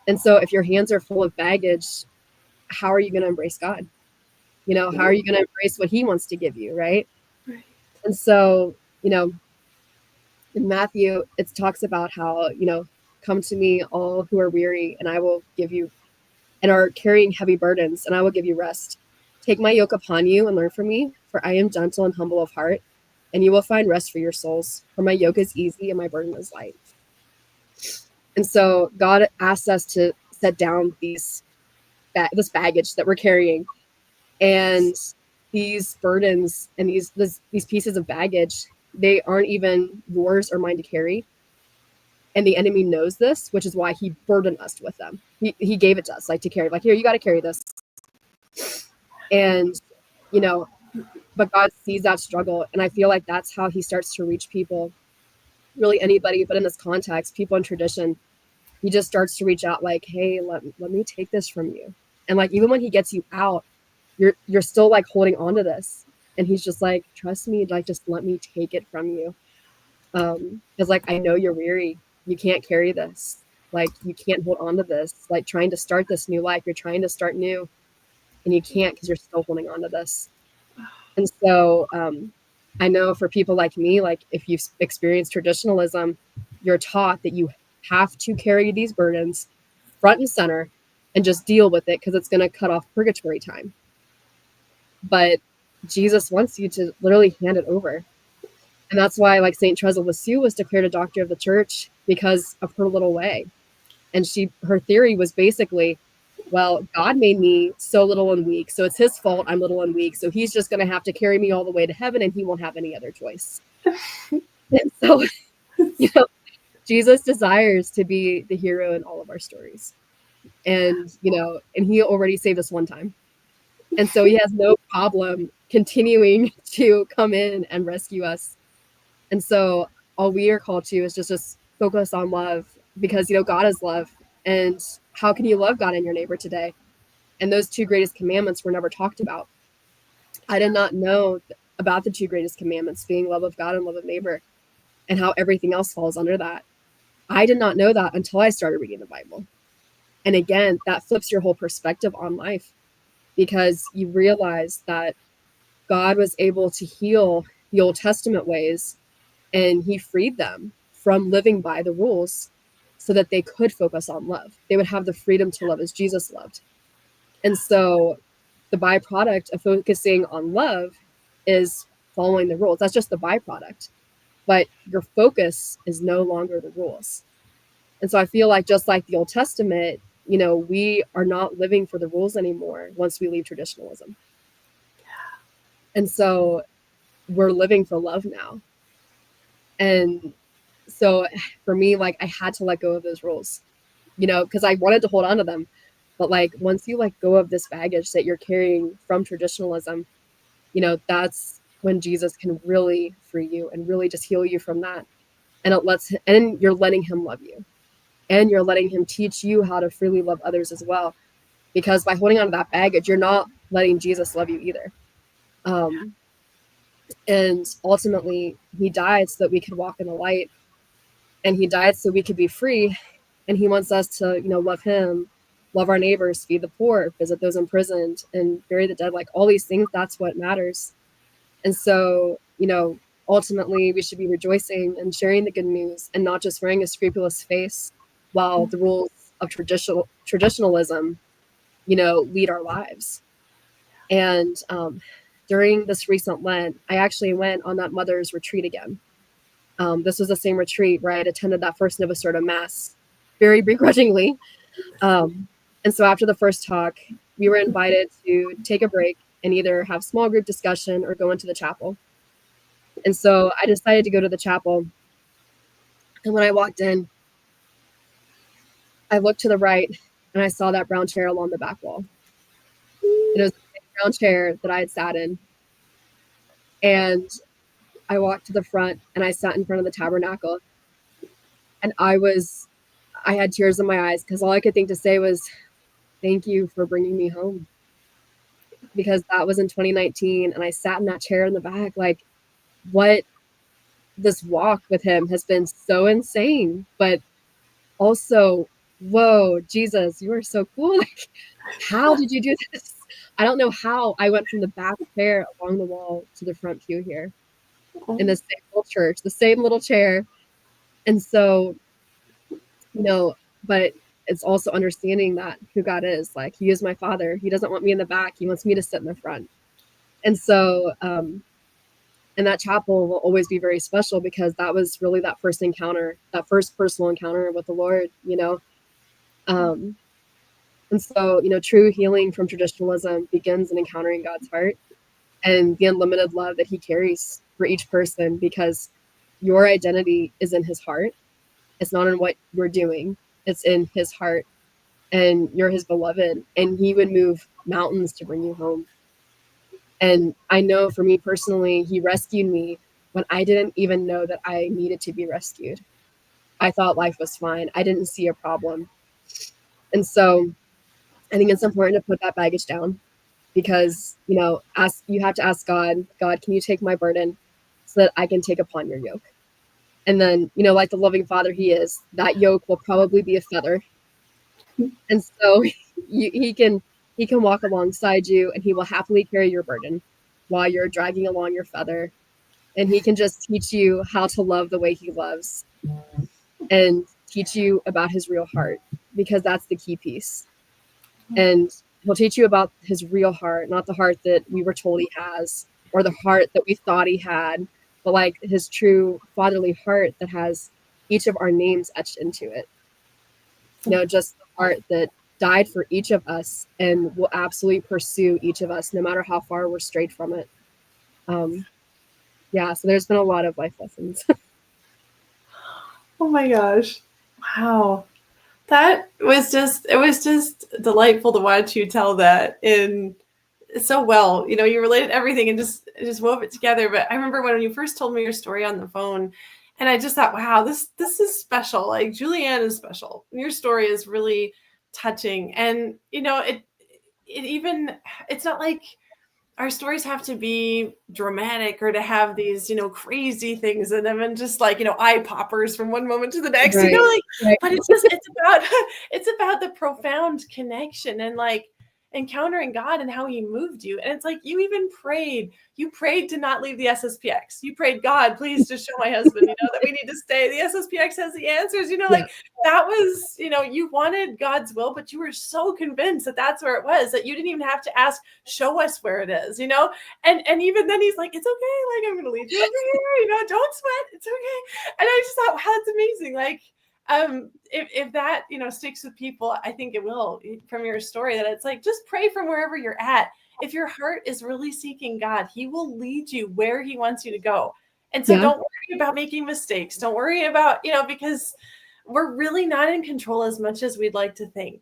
And so if your hands are full of baggage, how are you going to embrace God? You know, how are you going to embrace what he wants to give you, right? And so, you know, in Matthew, it talks about how, you know, come to me all who are weary and I will give you, and are carrying heavy burdens, and I will give you rest. Take my yoke upon you and learn from me, for I am gentle and humble of heart, and you will find rest for your souls. For my yoke is easy and my burden is light. And so God asks us to set down this baggage that we're carrying, and these burdens and these pieces of baggage, they aren't even yours or mine to carry. And the enemy knows this, which is why he burdened us with them. He gave it to us, like to carry, like, here, you got to carry this. And, you know, but God sees that struggle. And I feel like that's how he starts to reach people, really anybody. But in this context, people in tradition, he just starts to reach out like, hey, let me take this from you. And like, even when he gets you out, you're still like holding on to this. And he's just like, trust me, like, just let me take it from you. Because like, I know you're weary. You can't carry this. Like, you can't hold on to this. Like, trying to start this new life, you're trying to start new, and you can't because you're still holding on to this. And so I know for people like me, like if you've experienced traditionalism, you're taught that you have to carry these burdens front and center and just deal with it because it's going to cut off purgatory time. But Jesus wants you to literally hand it over. And that's why, like, St. Teresa of Lisieux was declared a doctor of the church, because of her little way. And her theory was basically, well, God made me so little and weak, so it's his fault I'm little and weak, so he's just going to have to carry me all the way to heaven, and he won't have any other choice. And so, Jesus desires to be the hero in all of our stories. And, and he already saved us one time. And so he has no problem continuing to come in and rescue us. And so all we are called to is just focus on love, because, God is love. And how can you love God and your neighbor today? And those two greatest commandments were never talked about. I did not know about the two greatest commandments, being love of God and love of neighbor, and how everything else falls under that. I did not know that until I started reading the Bible. And again, that flips your whole perspective on life, because you realize that God was able to heal the Old Testament ways, and he freed them from living by the rules so that they could focus on love. They would have the freedom to love as Jesus loved. And so the byproduct of focusing on love is following the rules. That's just the byproduct. But your focus is no longer the rules. And so I feel like, just like the Old Testament, we are not living for the rules anymore once we leave traditionalism. And so we're living for love now. And so for me, like, I had to let go of those rules, because I wanted to hold on to them. But like, once you let go of this baggage that you're carrying from traditionalism, that's when Jesus can really free you and really just heal you from that. And you're letting him love you, and you're letting him teach you how to freely love others as well. Because by holding on to that baggage, you're not letting Jesus love you either. And ultimately, he died so that we could walk in the light, and he died so we could be free. And he wants us to, love him, love our neighbors, feed the poor, visit those imprisoned, and bury the dead. Like, all these things, that's what matters. And so, ultimately, we should be rejoicing and sharing the good news, and not just wearing a scrupulous face while the rules of traditionalism, lead our lives. And during this recent Lent, I actually went on that mother's retreat again. This was the same retreat where I had attended that first Novus Ordo Mass very begrudgingly. And so after the first talk, we were invited to take a break and either have small group discussion or go into the chapel. And so I decided to go to the chapel. And when I walked in, I looked to the right and I saw that brown chair along the back wall. And it was the same brown chair that I had sat in. And I walked to the front and I sat in front of the tabernacle. And I had tears in my eyes, because all I could think to say was, thank you for bringing me home. Because that was in 2019, and I sat in that chair in the back. Like, what this walk with him has been so insane, but also, whoa, Jesus, you are so cool. Like, how did you do this? I don't know how I went from the back chair along the wall to the front pew here in the same little church, the same little chair. And so, but it's also understanding that who God is. Like, he is my father. He doesn't want me in the back. He wants me to sit in the front. And so, and that chapel will always be very special, because that was really that first encounter, that first personal encounter with the Lord, And so, true healing from traditionalism begins in encountering God's heart and the unlimited love that he carries for each person, because your identity is in his heart. It's not in what you're doing. It's in his heart, and you're his beloved, and he would move mountains to bring you home. And I know for me personally, he rescued me when I didn't even know that I needed to be rescued. I thought life was fine. I didn't see a problem. And so I think it's important to put that baggage down, because, you have to ask God, can you take my burden so that I can take upon your yoke? And then, like the loving father he is, that yoke will probably be a feather. And so he can walk alongside you, and he will happily carry your burden while you're dragging along your feather. And he can just teach you how to love the way he loves, and teach you about his real heart, because that's the key piece. And he'll teach you about his real heart, not the heart that we were told he has, or the heart that we thought he had, but like his true fatherly heart that has each of our names etched into it. Just the heart that died for each of us and will absolutely pursue each of us no matter how far we're strayed from it. So there's been a lot of life lessons. Oh my gosh. Wow. It was just delightful to watch you tell that in so well. You related everything and just wove it together. But I remember when you first told me your story on the phone, and I just thought, wow, this is special. Like, Julianne is special. Your story is really touching. And it's not like our stories have to be dramatic or to have these, crazy things in them and just like, eye poppers from one moment to the next, Right. Right. but it's about the profound connection and like encountering God and how he moved you. And it's like, you even prayed to not leave the SSPX. You prayed, God, please just show my husband, that we need to stay. The SSPX has the answers, like that was, you wanted God's will, but you were so convinced that that's where it was, that you didn't even have to ask, show us where it is, and even then he's like, it's okay. Like, I'm going to lead you over here, don't sweat. It's okay. And I just thought, wow, that's amazing. Like, if that, sticks with people, I think it will, from your story, that it's like, just pray from wherever you're at. If your heart is really seeking God, he will lead you where he wants you to go. And so don't worry about making mistakes. Don't worry about, because we're really not in control as much as we'd like to think.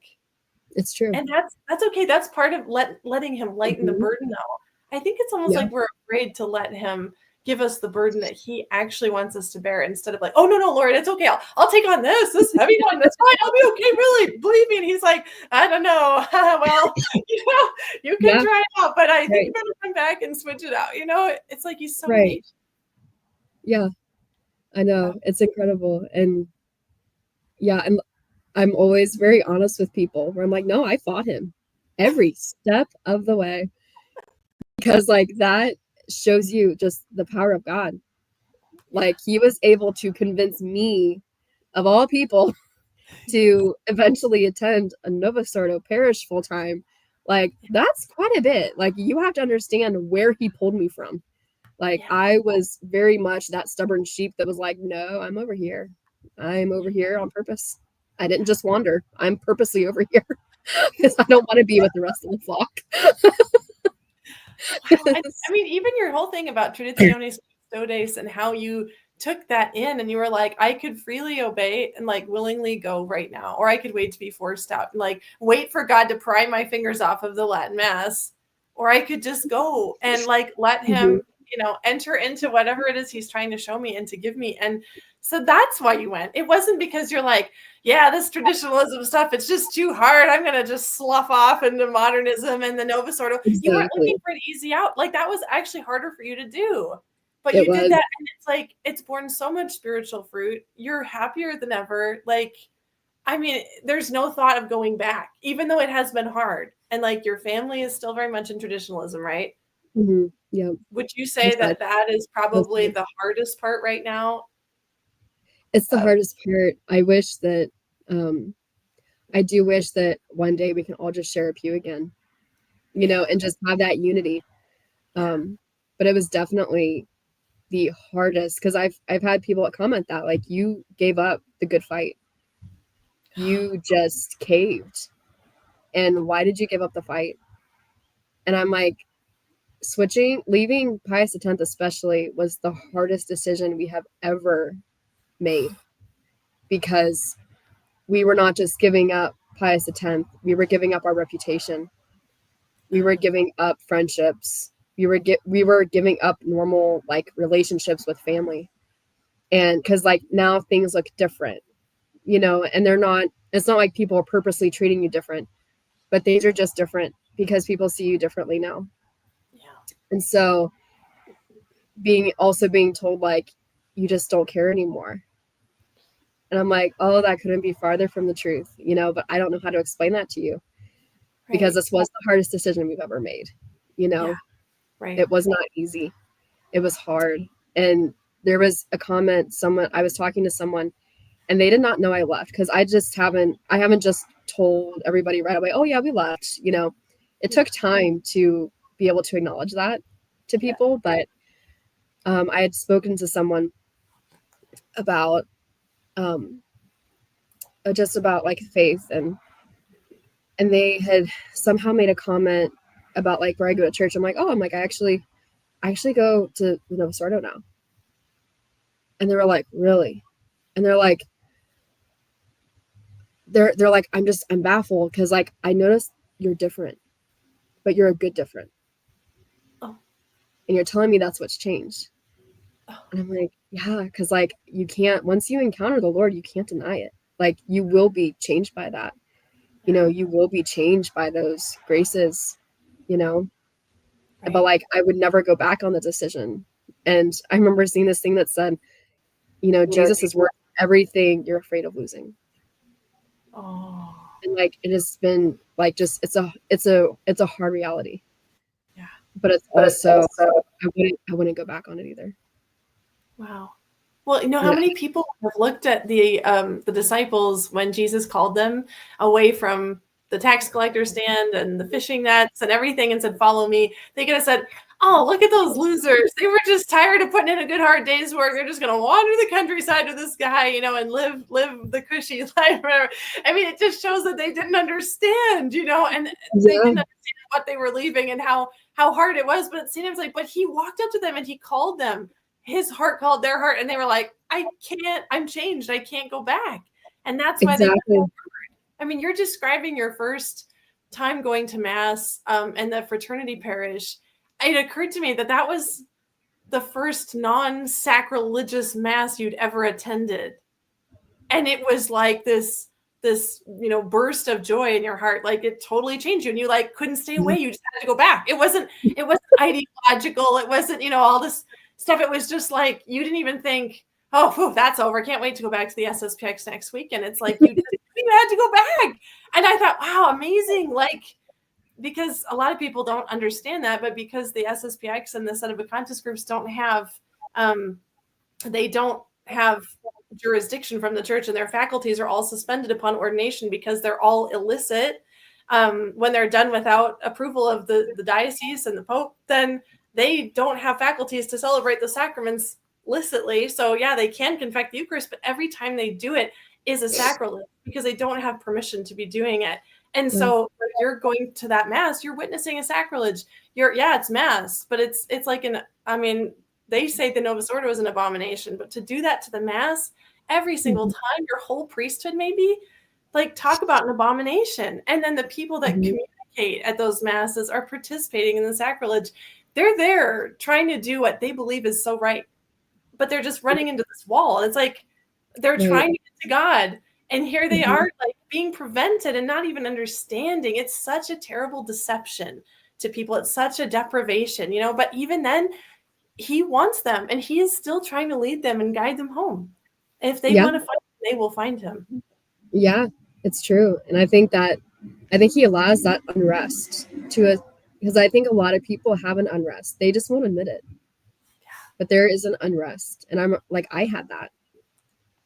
It's true. And that's okay. That's part of letting him lighten the burden, though. I think it's almost like we're afraid to let him give us the burden that he actually wants us to bear, instead of like, oh, no, Lord, it's okay. I'll take on this heavy one. That's fine. I'll be okay. Really, believe me. And he's like, I don't know. Well, you can try it out, but I think you better come back and switch it out. It's like, he's so patient. Yeah, I know. It's incredible. And and I'm always very honest with people where I'm like, no, I fought him every step of the way, because like that shows you just the power of God. Like, he was able to convince me, of all people, to eventually attend a Novus Ordo parish full time. Like, that's quite a bit. Like, you have to understand where he pulled me from. Like, I was very much that stubborn sheep that was like, no, I'm over here. I'm over here on purpose. I didn't just wander. I'm purposely over here because I don't want to be with the rest of the flock. I mean, even your whole thing about Traditionalist and how you took that in and you were like, I could freely obey and like willingly go right now, or I could wait to be forced out and like wait for God to pry my fingers off of the Latin Mass, or I could just go and like let him, enter into whatever it is he's trying to show me and to give me. And so that's why you went. It wasn't because you're like, yeah, this traditionalism stuff, it's just too hard. I'm going to just slough off into modernism and the Novus Ordo. Exactly. You weren't looking for an easy out. Like, that was actually harder for you to do. But you did that, and it's like, it's borne so much spiritual fruit. You're happier than ever. Like, I mean, there's no thought of going back, even though it has been hard. And like, your family is still very much in traditionalism, right? Mm-hmm. Yeah. Would you say that is probably the hardest part right now? It's the hardest part. I wish that, I do wish that one day we can all just share a pew again, and just have that unity. But it was definitely the hardest, because I've had people comment that, like, you gave up the good fight. You just caved. And why did you give up the fight? And I'm like, leaving Pius X especially was the hardest decision we have ever made, because we were not just giving up Pius X, we were giving up our reputation. We were giving up friendships. We were giving up normal like relationships with family. And because like now things look different, and it's not like people are purposely treating you different, but things are just different because people see you differently now. Yeah. And so being told like, you just don't care anymore. And I'm like, oh, that couldn't be farther from the truth, but I don't know how to explain that to you, because this was the hardest decision we've ever made, Yeah. Right. It was not easy. It was hard. And there was a comment, I was talking to someone, and they did not know I left, because I haven't just told everybody right away, oh yeah, we left. It took time to be able to acknowledge that to people, but I had spoken to someone about just about like faith, and they had somehow made a comment about like where I go to church. I'm like, oh, I actually go to the Novus Ordo now. And they were like, really? And they're like, I'm baffled because like I noticed you're different, but you're a good different. Oh. And you're telling me that's what's changed. Oh. And I'm like, yeah, because like you can't, once you encounter the Lord, you can't deny it. Like you will be changed by that. You know, you will be changed by those graces, you know. Right. But like I would never go back on the decision. And I remember seeing this thing that said, you know, Jesus is worth everything you're afraid of losing. Oh. And like it has been like just it's a hard reality. Yeah. But it's also I wouldn't go back on it either. Wow. Well, you know how many people have looked at the disciples when Jesus called them away from the tax collector stand and the fishing nets and everything and said, "Follow me." They could have said, "Oh, look at those losers. They were just tired of putting in a good hard day's work. They're just going to wander the countryside with this guy, you know, and live the cushy life." I mean, it just shows that they didn't understand, you know, and they didn't understand what they were leaving and how hard it was. But it seems like, but he walked up to them and he called them. His heart called their heart, and they were like, I'm changed. I can't go back. And that's why they went forward. I mean, you're describing your first time going to Mass and the fraternity parish. It occurred to me that was the first non-sacrilegious Mass you'd ever attended. And it was like this, you know, burst of joy in your heart. Like it totally changed you. And you like couldn't stay away. You just had to go back. It wasn't ideological. It wasn't, you know, all this stuff. It was just like, you didn't even think, oh, whew, that's over. Can't wait to go back to the SSPX next week. And it's like, you had to go back. And I thought, wow, amazing. Like, because a lot of people don't understand that, but because the SSPX and the sedevacantist groups don't have jurisdiction from the church, and their faculties are all suspended upon ordination because they're all illicit. When they're done without approval of the diocese and the Pope, then they don't have faculties to celebrate the sacraments licitly. So yeah, they can confect the Eucharist, but every time they do it is a sacrilege because they don't have permission to be doing it. And so when you're going to that Mass, you're witnessing a sacrilege. It's Mass, but it's like they say the Novus Ordo is an abomination, but to do that to the Mass every single time, your whole priesthood maybe, like talk about an abomination. And then the people that communicate at those Masses are participating in the sacrilege. They're there trying to do what they believe is so right, but they're just running into this wall. It's like they're trying to get to God, and here they are like being prevented and not even understanding. It's such a terrible deception to people. It's such a deprivation, you know, but even then he wants them, and he is still trying to lead them and guide them home. If they want to find him, they will find him. Yeah, it's true. And I think he allows that unrest because I think a lot of people have an unrest. They just won't admit it. But there is an unrest. And I'm like, I had that.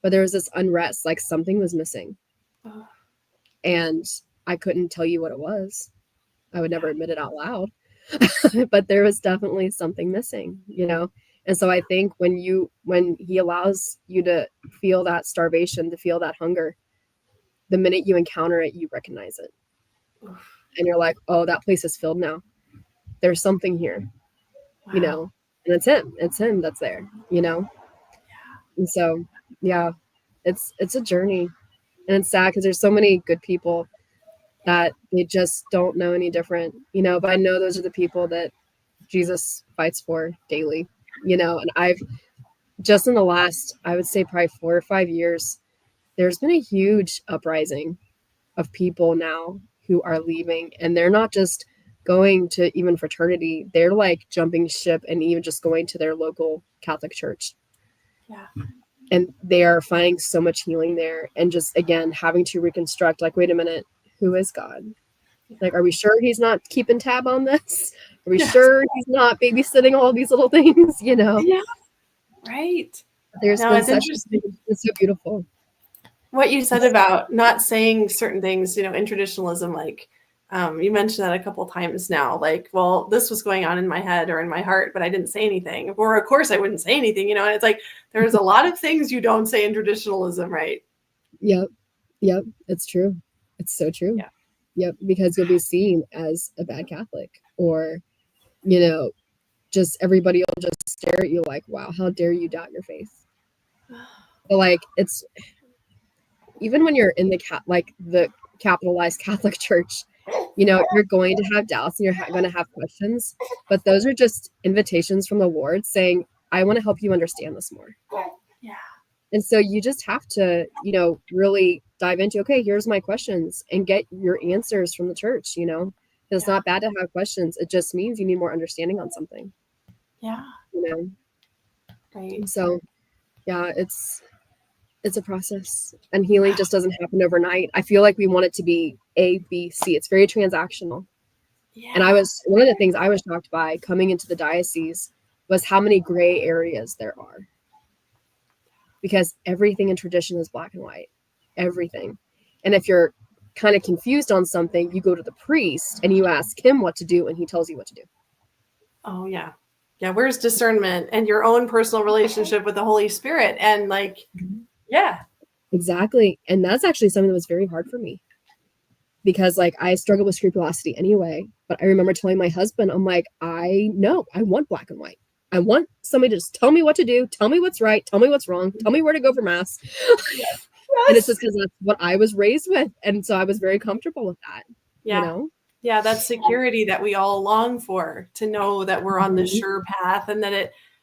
But there was this unrest, like something was missing. Oh. And I couldn't tell you what it was. I would never admit it out loud. But there was definitely something missing, you know? And so I think when he allows you to feel that starvation, to feel that hunger, the minute you encounter it, you recognize it. And you're like, oh, that place is filled now. There's something here, you know? And it's him that's there, you know? And so, yeah, it's a journey. And it's sad because there's so many good people that they just don't know any different, you know? But I know those are the people that Jesus fights for daily, you know? And I've just in the last, I would say probably 4 or 5 years, there's been a huge uprising of people now who are leaving, and they're not just going to even fraternity, they're like jumping ship and even just going to their local Catholic church. Yeah. And they are finding so much healing there, and just again having to reconstruct, like, wait a minute, who is God? Like, are we sure he's not keeping tab on this? Are we sure he's not babysitting all these little things, you know? Yeah. Right. It's interesting. It's so beautiful. What you said about not saying certain things, you know, in traditionalism, like You mentioned that a couple times now, like, well, this was going on in my head or in my heart, but I didn't say anything. Or of course I wouldn't say anything, and it's like, there's a lot of things you don't say in traditionalism, right? Yep. It's true. It's so true. Yeah. Yep. Because you'll be seen as a bad Catholic, or, just everybody will just stare at you like, wow, how dare you doubt your faith? But like, it's even when you're in the capitalized Catholic Church, you're going to have doubts and you're going to have questions, but those are just invitations from the Lord saying, I want to help you understand this more. Yeah. And so you just have to, really dive into, okay, here's my questions, and get your answers from the church, It's not bad to have questions. It just means you need more understanding on something. Yeah. Right. So yeah, it's a process, and healing just doesn't happen overnight. I feel like we want it to be A, B, C. It's very transactional. Yeah. And one of the things I was shocked by coming into the diocese was how many gray areas there are. Because everything in tradition is black and white. Everything. And if you're kind of confused on something, you go to the priest and you ask him what to do, and he tells you what to do. Oh, yeah. Yeah. Where's discernment and your own personal relationship with the Holy Spirit? And yeah. Exactly. And that's actually something that was very hard for me. Because I struggle with scrupulosity anyway. But I remember telling my husband, I'm like, I want black and white. I want somebody to just tell me what to do, tell me what's right, tell me what's wrong, tell me where to go for mass. Yes. And it's just because that's what I was raised with. And so I was very comfortable with that. Yeah. Yeah, that security that we all long for, to know that we're on the sure path, and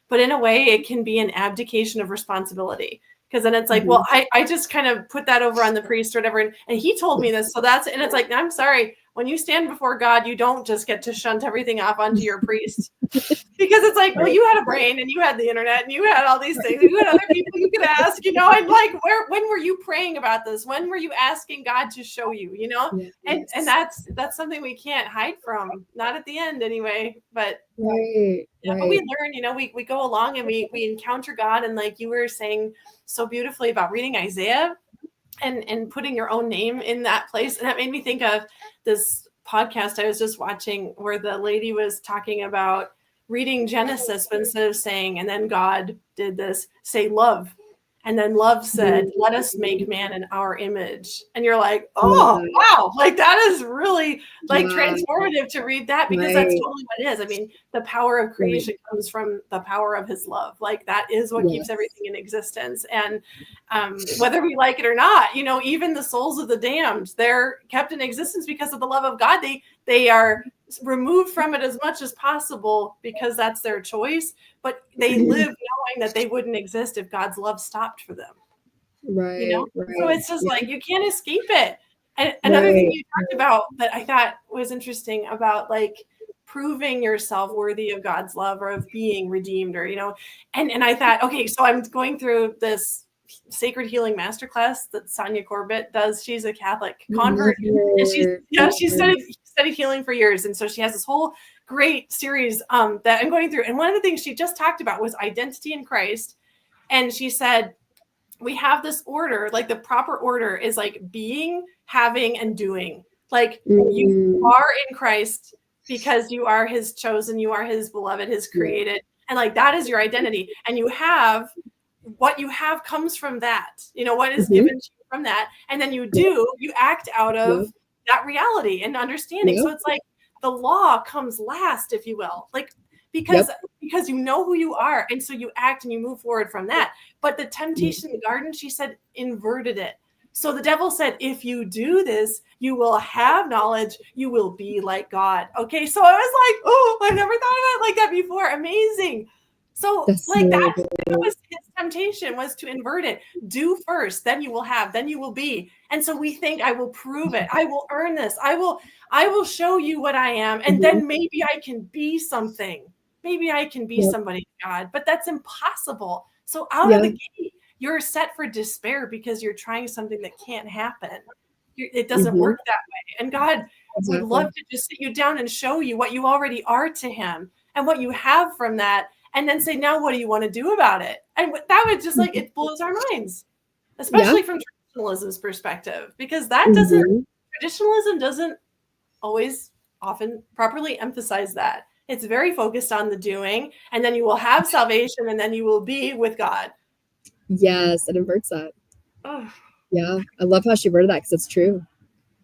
but in a way it can be an abdication of responsibility. Because then it's like, well, I just kind of put that over on the priest or whatever. And he told me this. So and it's like, I'm sorry, when you stand before God, you don't just get to shunt everything off onto your priest. Because it's like, well, you had a brain and you had the internet and you had all these things. And you had other people you could ask, and like, when were you praying about this? When were you asking God to show you, Yes. And that's something we can't hide from, not at the end anyway, but right. But we learn, we go along and we encounter God. And like you were saying so beautifully about reading Isaiah and putting your own name in that place. And that made me think of this podcast I was just watching where the lady was talking about reading Genesis, but instead of saying, and then God did this, say love. And then love said, let us make man in our image. And you're like, oh, wow. Like that is really transformative to read that, because that's totally what it is. I mean, the power of creation comes from the power of his love. Like that is what keeps everything in existence. And whether we like it or not, even the souls of the damned, they're kept in existence because of the love of God. They are removed from it as much as possible because that's their choice, but they live knowing that they wouldn't exist if God's love stopped for them. Right. So it's just like, you can't escape it. And another thing you talked about that I thought was interesting about proving yourself worthy of God's love or of being redeemed, or and I thought, okay, so I'm going through this sacred healing masterclass that Sonia Corbett does. She's a Catholic convert, and she's studied healing for years, and so she has this whole great series that I'm going through. And one of the things she just talked about was identity in Christ, and she said we have this order, like the proper order is being, having, and doing. You are in Christ because you are his chosen, you are his beloved, his created, and that is your identity. And you have what you have comes from that, what is given to you from that. And then you act out of that reality and understanding. So it's like the law comes last, if you will, because you know who you are. And so you act and you move forward from that. But the temptation in the garden, she said, inverted it. So the devil said, if you do this, you will have knowledge, you will be like God. Okay. So I was like, oh, I never thought of it like that before. Amazing. So that was his temptation, was to invert it. Do first, then you will have, then you will be. And so we think, I will prove it. I will earn this. I will show you what I am. And then maybe I can be something. Maybe I can be somebody, God, but that's impossible. So out of the gate, you're set for despair because you're trying something that can't happen. It doesn't work that way. And God would love to just sit you down and show you what you already are to him and what you have from that. And then say, now what do you want to do about it? And that would just it blows our minds, especially from traditionalism's perspective, because that traditionalism doesn't always often properly emphasize that. It's very focused on the doing, and then you will have salvation, and then you will be with God. Yes, it inverts that. Oh, Yeah, I love how she worded that because it's true.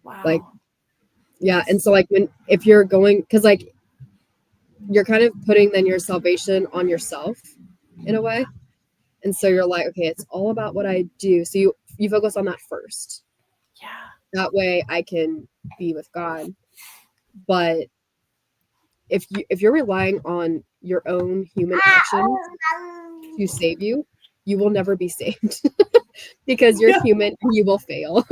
wow. Like, yeah, and so like if you're going, because like you're kind of putting then your salvation on yourself in a way, and so you're like, okay, it's all about what I do. So you focus on that first. Yeah. That way I can be with God. But if you're relying on your own human actions to save you, you will never be saved because you're human and you will fail.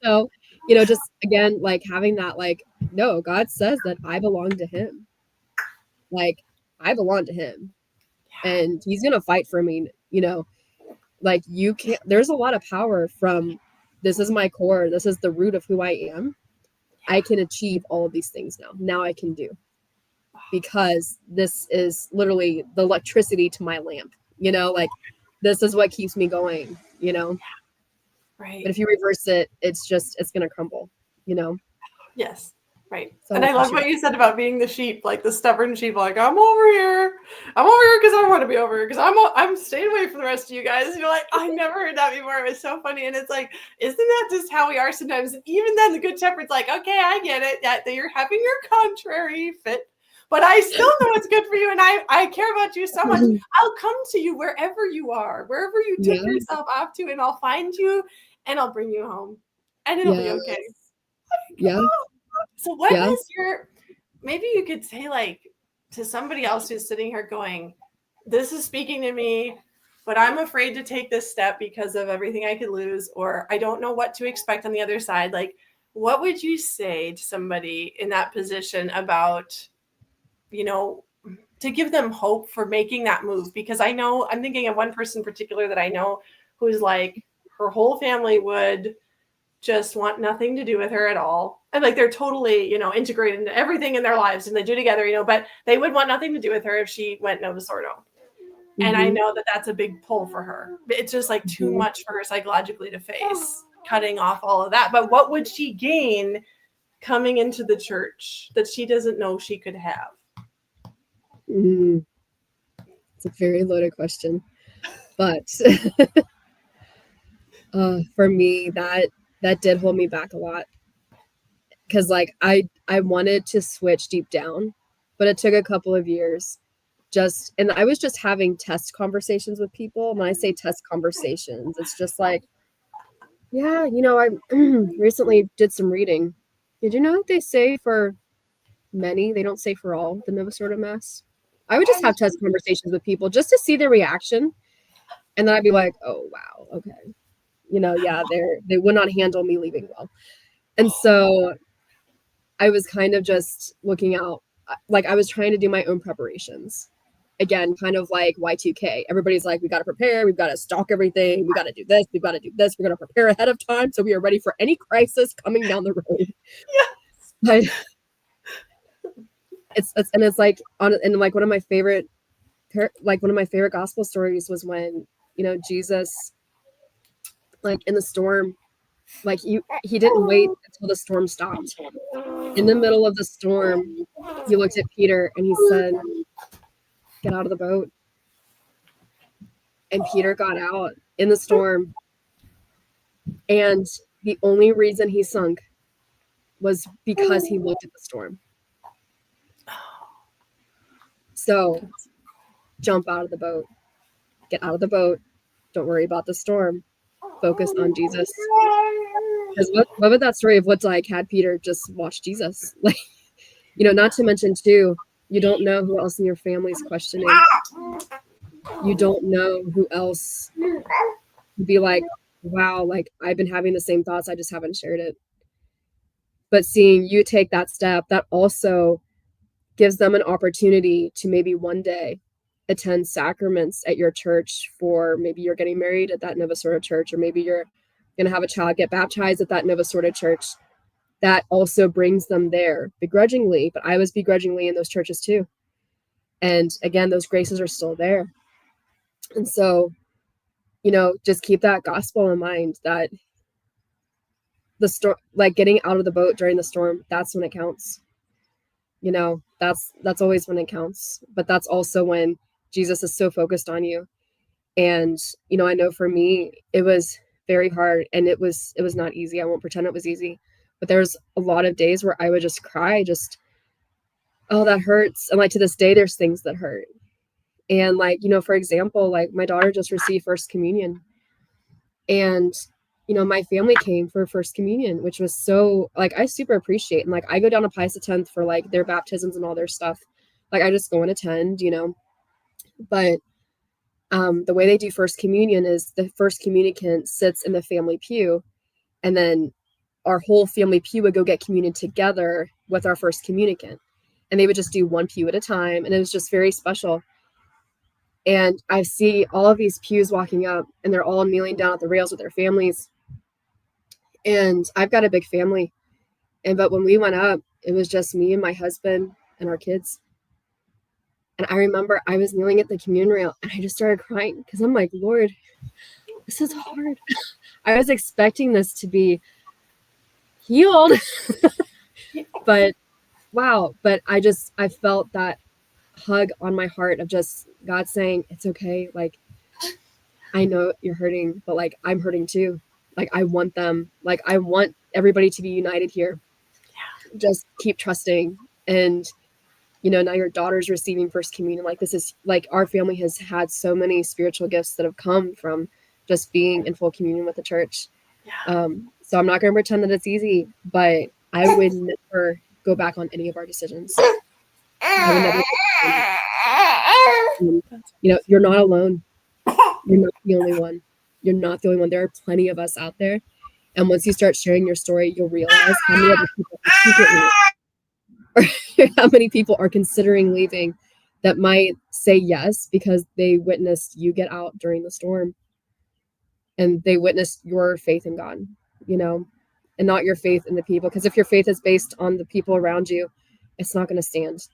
So, just again, like having that, like, no, God says that I belong to him. Like, I belong to him and he's going to fight for me, like you can't, there's a lot of power from this is my core. This is the root of who I am. I can achieve all of these things now. Now I can do. Because this is literally the electricity to my lamp, like this is what keeps me going, Right. But if you reverse it, it's going to crumble, Yes. Right. So and I love what you said about being the sheep, like the stubborn sheep, like I'm over here because I want to be over here because I'm staying away from the rest of you guys. You're like, I never heard that before. It was so funny. And it's like, isn't that just how we are sometimes? And even then the good shepherd's like, okay, I get it that you're having your contrary fit, but I still know what's good for you. And I care about you so much. I'll come to you wherever you are, wherever you take yourself off to, and I'll find you and I'll bring you home and it'll be okay. Yeah. So what is maybe you could say, like, to somebody else who's sitting here going, this is speaking to me, but I'm afraid to take this step because of everything I could lose, or I don't know what to expect on the other side. Like, what would you say to somebody in that position about, to give them hope for making that move? Because I'm thinking of one person in particular that I know who's like, her whole family would just want nothing to do with her at all. And like, they're totally, integrated into everything in their lives and they do together, but they would want nothing to do with her if she went Novus Ordo. Mm-hmm. And I know that that's a big pull for her. It's just like too much for her psychologically to face, cutting off all of that. But what would she gain coming into the church that she doesn't know she could have? It's a very loaded question. But for me, that did hold me back a lot. Because like I wanted to switch deep down, but it took a couple of years. And I was just having test conversations with people. When I say test conversations, it's just like, yeah, I recently did some reading. Did you know they say for many, they don't say for all, the Novus Ordo Mass? I would just have test conversations with people just to see their reaction. And then I'd be like, oh, wow, okay. Yeah, they would not handle me leaving well. And so I was kind of just looking out, like I was trying to do my own preparations. Again, kind of like Y2K. Everybody's like, we got to prepare. We've got to stock everything. We got to do this. We've got to do this. We're going to prepare ahead of time so we are ready for any crisis coming down the road. Yes. It's like like one of my favorite gospel stories was when, Jesus, like in the storm, like he didn't wait until the storm stopped. In the middle of the storm, he looked at Peter and he said, get out of the boat. And Peter got out in the storm. And the only reason he sunk was because he looked at the storm. So jump out of the boat. Get out of the boat. Don't worry about the storm. Focus on Jesus. Because what would that story have looked like had Peter just watched Jesus? Like, not to mention too, you don't know who else in your family is questioning. You don't know who else would be like, wow, like I've been having the same thoughts. I just haven't shared it. But seeing you take that step, that also gives them an opportunity to maybe one day attend sacraments at your church. For maybe you're getting married at that Novus Ordo church, or maybe you're going to have a child get baptized at that Novus Ordo church. That also brings them there begrudgingly, but I was begrudgingly in those churches too. And again, those graces are still there. And so, just keep that gospel in mind, that the storm, like getting out of the boat during the storm, that's when it counts. That's always when it counts. But that's also when Jesus is so focused on you. And I know for me it was very hard, and it was not easy. I won't pretend it was easy, but there's a lot of days where I would just cry, just, oh, that hurts. And like to this day there's things that hurt. And like, for example, like my daughter just received first communion, and my family came for first communion, which was so, like, I super appreciate. And like I go down to Pius X for like their baptisms and all their stuff. Like I just go and attend, but the way they do first communion is the first communicant sits in the family pew, and then our whole family pew would go get communion together with our first communicant, and they would just do one pew at a time, and it was just very special. And I see all of these pews walking up, and they're all kneeling down at the rails with their families. And I've got a big family, but when we went up, it was just me and my husband and our kids. And I remember I was kneeling at the communion rail, and I just started crying because I'm like, Lord, this is hard. I was expecting this to be healed, but wow. But I felt that hug on my heart of just God saying, it's okay. Like, I know you're hurting, but like, I'm hurting too. Like, I want them, like, I want everybody to be united here. Yeah. Just keep trusting. And now your daughter's receiving first communion. Like, this is like, our family has had so many spiritual gifts that have come from just being in full communion with the church. Yeah. So I'm not going to pretend that it's easy, but I would never go back on any of our decisions. I would never. You're not alone. You're not the only one. You're not the only one. There are plenty of us out there. And once you start sharing your story, you'll realize how many other people are secretly, or how many people are considering leaving that might say yes because they witnessed you get out during the storm, and they witnessed your faith in God, and not your faith in the people. Because if your faith is based on the people around you, it's not going to stand,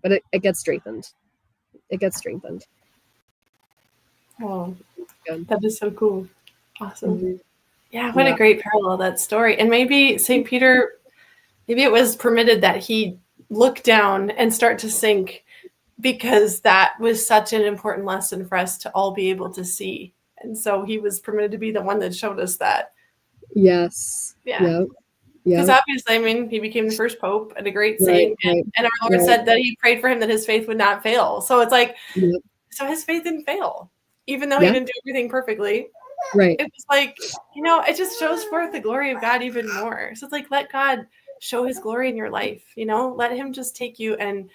but it gets strengthened. It gets strengthened. Oh, that is so cool. Awesome. Mm-hmm. Yeah, what a great parallel, that story. And maybe St. Peter, maybe it was permitted that he look down and start to sink, because that was such an important lesson for us to all be able to see. And so he was permitted to be the one that showed us that. Yes. Yeah. Because obviously, he became the first pope and a great saint. Right. And our Lord said that he prayed for him that his faith would not fail. So it's like, so his faith didn't fail, even though he didn't do everything perfectly. Right. It was like, it just shows forth the glory of God even more. So it's like, let God show his glory in your life, let him just take you and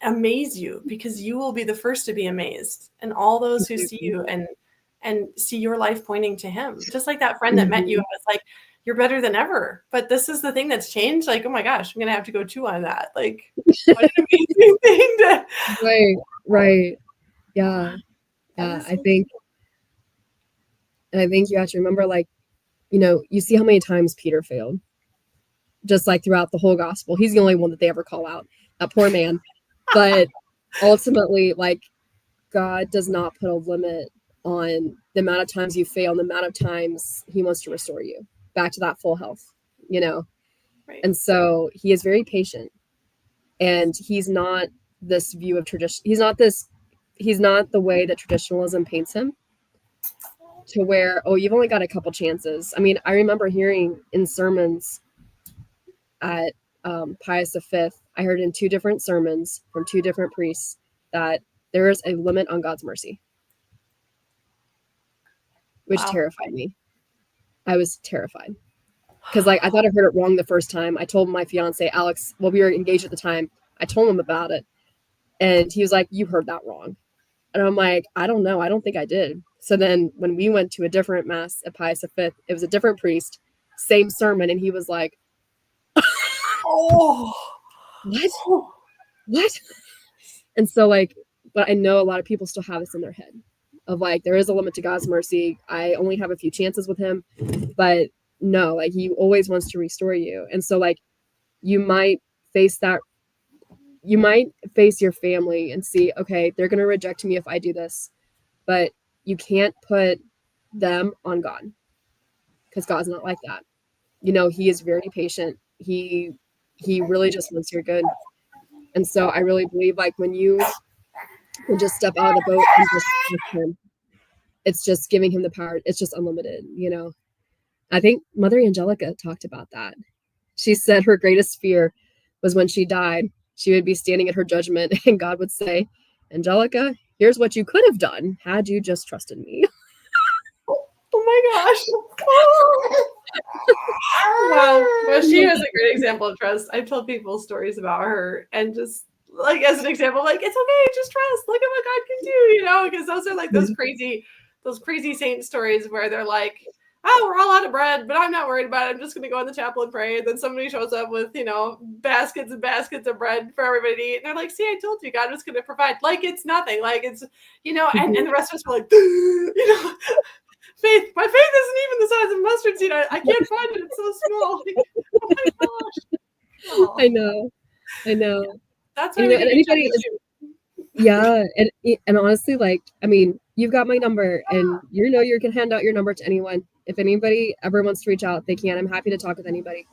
amaze you, because you will be the first to be amazed. And all those who see you and see your life pointing to him, just like that friend that met you and was like, you're better than ever. But this is the thing that's changed. Like, oh my gosh, I'm going to have to go too on that. Like, what an amazing thing to. Right. Yeah. I think you have to remember, like, you see how many times Peter failed, just like throughout the whole gospel. He's the only one that they ever call out, that poor man. But ultimately, like, God does not put a limit on the amount of times you fail and the amount of times he wants to restore you back to that full health, Right. And so he is very patient, and he's not this view of tradition. He's not the way that traditionalism paints him, to where, oh, you've only got a couple chances. I remember hearing in sermons at Pius V, I heard in 2 different sermons from 2 different priests that there is a limit on God's mercy, which terrified me. I was terrified because, like, I thought I heard it wrong the first time. I told my fiance, Alex, we were engaged at the time. I told him about it, and he was like, you heard that wrong. And I'm like, I don't know. I don't think I did. So then when we went to a different mass at Pius V, it was a different priest, same sermon. And he was like, oh, what? And so, like, but I know a lot of people still have this in their head of like, there is a limit to God's mercy. I only have a few chances with him, but no, like, he always wants to restore you. And so, like, you might face your family and see, okay, they're going to reject me if I do this, but you can't put them on God. because God's not like that. You know, he is very patient. He really just wants your good. And so I really believe, like, when you can just step out of the boat and just trust him, it's just giving him the power. It's just unlimited, you know. I think Mother Angelica talked about that. She said her greatest fear was when she died, she would be standing at her judgment and God would say, Angelica, here's what you could have done had you just trusted me. Oh my gosh. Wow. Well, she was a great example of trust. I've told people stories about her, and just like as an example, like, it's okay, just trust. Look at what God can do, you know, because those are like those crazy saint stories where they're like, oh, we're all out of bread, but I'm not worried about it. I'm just going to go in the chapel and pray. And then somebody shows up with, you know, baskets and baskets of bread for everybody to eat. And they're like, see, I told you God was going to provide. Like, it's nothing. Like, it's, you know, and the rest of us were like, you know, my faith isn't even the size of a mustard seed. I can't find it. It's so small. Like, oh my gosh. Oh. I know. That's why you we know, and need each other anybody is, too. yeah, and honestly, like, I mean, you've got my number, and you know you can hand out your number to anyone. If anybody ever wants to reach out, they can. I'm happy to talk with anybody.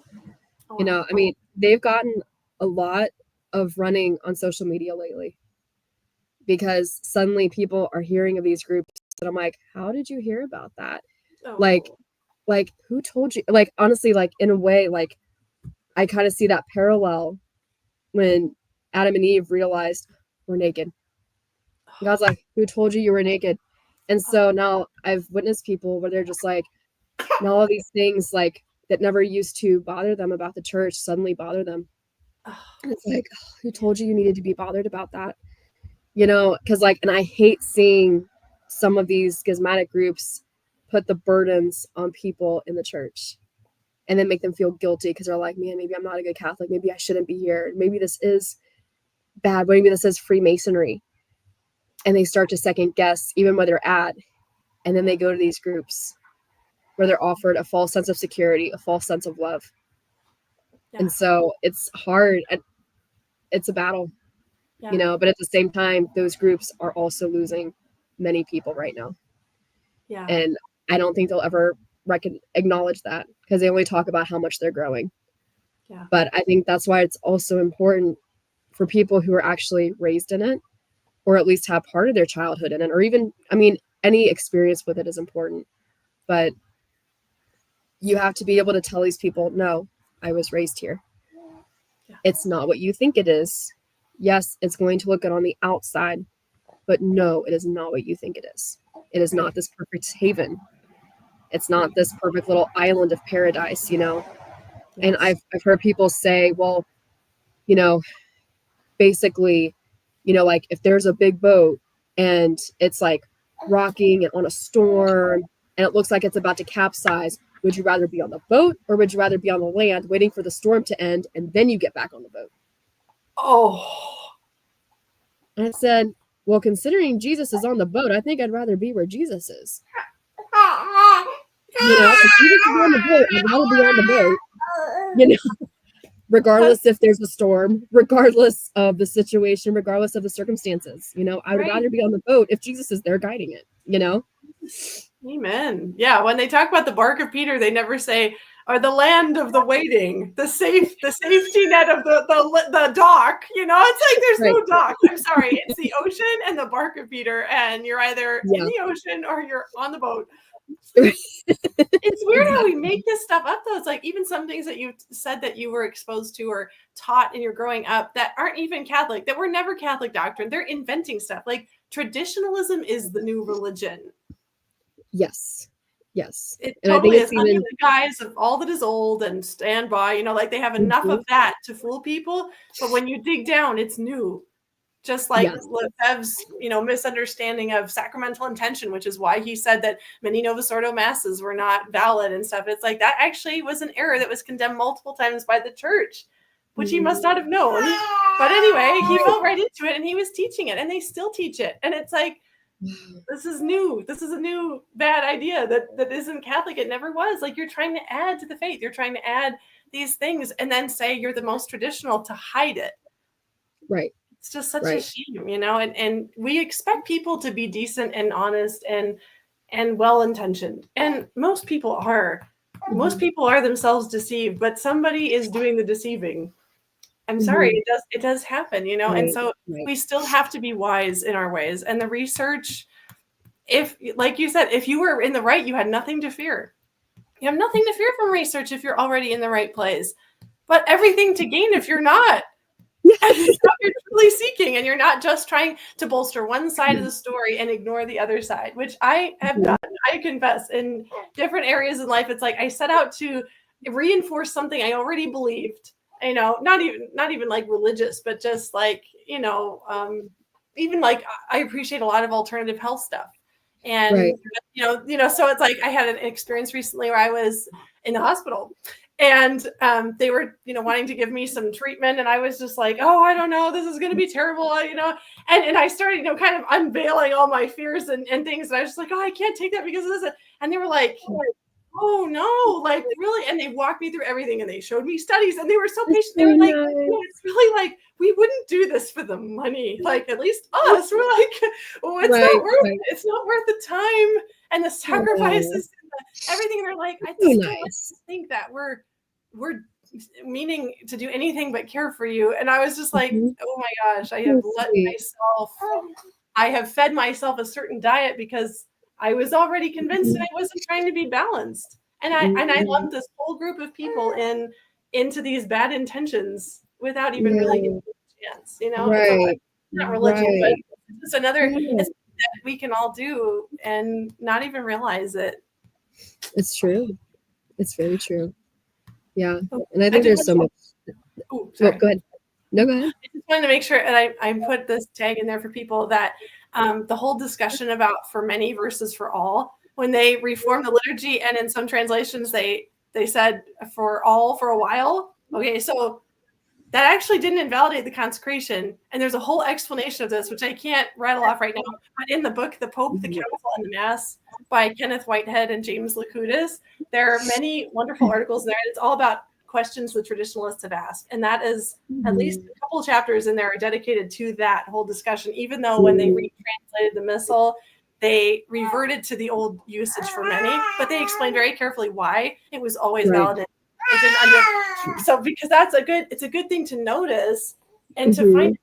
You know, I mean, they've gotten a lot of running on social media lately because suddenly people are hearing of these groups, and I'm like, how did you hear about that? Like who told you? Like, honestly, like, in a way, like, I kind of see that parallel when Adam and Eve realized we're naked. God's like, who told you were naked? And so now I've witnessed people where they're just like, now all these things like that never used to bother them about the church suddenly bother them. And it's like, oh, who told you needed to be bothered about that? You know, because like, and I hate seeing some of these schismatic groups put the burdens on people in the church and then make them feel guilty because they're like, man, maybe I'm not a good Catholic. Maybe I shouldn't be here. Maybe this is bad. Maybe this is Freemasonry. And they start to second guess even where they're at. And then they go to these groups where they're offered a false sense of security, a false sense of love. Yeah. And so it's hard. It's a battle, you know, but at the same time, those groups are also losing many people right now. Yeah. And I don't think they'll ever acknowledge that because they only talk about how much they're growing. Yeah. But I think that's why it's also important for people who are actually raised in it, or at least have part of their childhood in it, or even, I mean, any experience with it is important. But you have to be able to tell these people, no, I was raised here. Yeah. It's not what you think it is. Yes, it's going to look good on the outside, but no, it is not what you think it is. It is not this perfect haven. It's not this perfect little island of paradise, you know? Yes. And I've heard people say, well, you know, basically, you know, like if there's a big boat and it's like rocking and on a storm and it looks like it's about to capsize, would you rather be on the boat or would you rather be on the land waiting for the storm to end and then you get back on the boat? Oh. And I said, well, considering Jesus is on the boat, I think I'd rather be where Jesus is. You know, if Jesus is on the boat, I'd rather be on the boat. You know, regardless if there's a storm, regardless of the situation, regardless of the circumstances. You know, I would rather be on the boat if Jesus is there guiding it, you know? Amen. Yeah, when they talk about the bark of Peter, they never say, or the land of the waiting, the safety net of the dock. You know, it's like there's no dock. I'm sorry, it's the ocean and the bark of Peter, and you're either in the ocean or you're on the boat. It's weird how we make this stuff up, though. It's like even some things that you said that you were exposed to or taught in your growing up that aren't even Catholic, that were never Catholic doctrine. They're inventing stuff. Like traditionalism is the new religion. Yes. It totally is under the guise of all that is old and stand by, you know, like they have enough of that to fool people. But when you dig down, it's new. Just like Lefebvre's, you know, misunderstanding of sacramental intention, which is why he said that many Novus Ordo masses were not valid and stuff. It's like that actually was an error that was condemned multiple times by the church, which he must not have known. But anyway, he fell right into it and he was teaching it and they still teach it. And it's like, this is new. This is a new bad idea that isn't Catholic. It never was. Like you're trying to add to the faith. You're trying to add these things and then say you're the most traditional to hide it. Right. It's just such a shame, you know, and we expect people to be decent and honest and well-intentioned. And most people are, most people are themselves deceived, but somebody is doing the deceiving. I'm sorry, it does happen, you know, and so we still have to be wise in our ways. And the research, if, like you said, if you were in the right, you had nothing to fear. You have nothing to fear from research if you're already in the right place, but everything to gain if you're not. And you're truly seeking, and you're not just trying to bolster one side of the story and ignore the other side, which I have done. I confess, in different areas in life, it's like I set out to reinforce something I already believed. You know, not even like religious, but just like, you know, even like I appreciate a lot of alternative health stuff. And you know, so it's like I had an experience recently where I was in the hospital, and they were, you know, wanting to give me some treatment, and I was just like, oh, I don't know, this is going to be terrible, you know, and I started, you know, kind of unveiling all my fears and things, and I was just like, oh, I can't take that because of this, and they were like, oh no, like really, and they walked me through everything, and they showed me studies, and they were so patient. They were like, oh, it's really like, we wouldn't do this for the money, like at least us. We're like, oh, it's not worth it. It's not worth the time and the sacrifices and everything. And they're like, I just don't think that we're meaning to do anything but care for you. And I was just like, oh my gosh, I have fed myself a certain diet because I was already convinced that I wasn't trying to be balanced. And I lumped this whole group of people into these bad intentions without even really giving them a chance, you know? It's not religion, but it's another that we can all do and not even realize it. It's true. It's very true. Yeah. And I think there's so much. Oh, sorry. Go ahead. No, go ahead. I just wanted to make sure, and I put this tag in there for people that the whole discussion about for many versus for all, when they reformed the liturgy, and in some translations they said for all for a while. Okay, so that actually didn't invalidate the consecration, and there's a whole explanation of this, which I can't rattle off right now. But in the book, The Pope, the Council, and the Mass by Kenneth Whitehead and James Lakutis, there are many wonderful articles there. It's all about questions the traditionalists have asked, and that is at least a couple chapters in there are dedicated to that whole discussion. Even though when they retranslated the missal, they reverted to the old usage for many, but they explained very carefully why it was always valid. So because it's a good thing to notice and to find.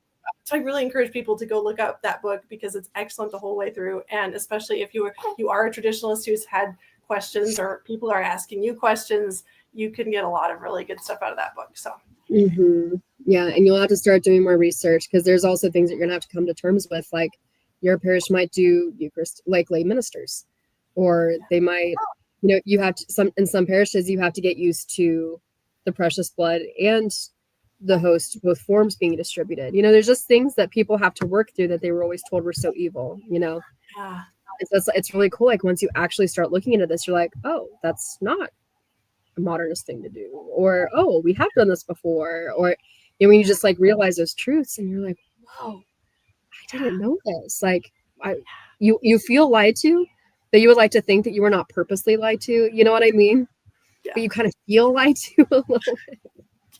So I really encourage people to go look up that book because it's excellent the whole way through, and especially if you are a traditionalist who's had questions or people are asking you questions, you can get a lot of really good stuff out of that book. So yeah, and you'll have to start doing more research because there's also things that you're gonna have to come to terms with, like your parish might do Eucharist like lay ministers, or they might, you know, you have to, in some parishes you have to get used to the precious blood and the host, both forms being distributed. You know, there's just things that people have to work through that they were always told were so evil, you know. It's really cool. Like once you actually start looking into this, you're like, oh, that's not a modernist thing to do, or oh, we have done this before, or you know, when you just like realize those truths and you're like, whoa, I didn't know this. Like you feel lied to, that you would like to think that you were not purposely lied to, you know what I mean? But you kind of feel lied to a little bit.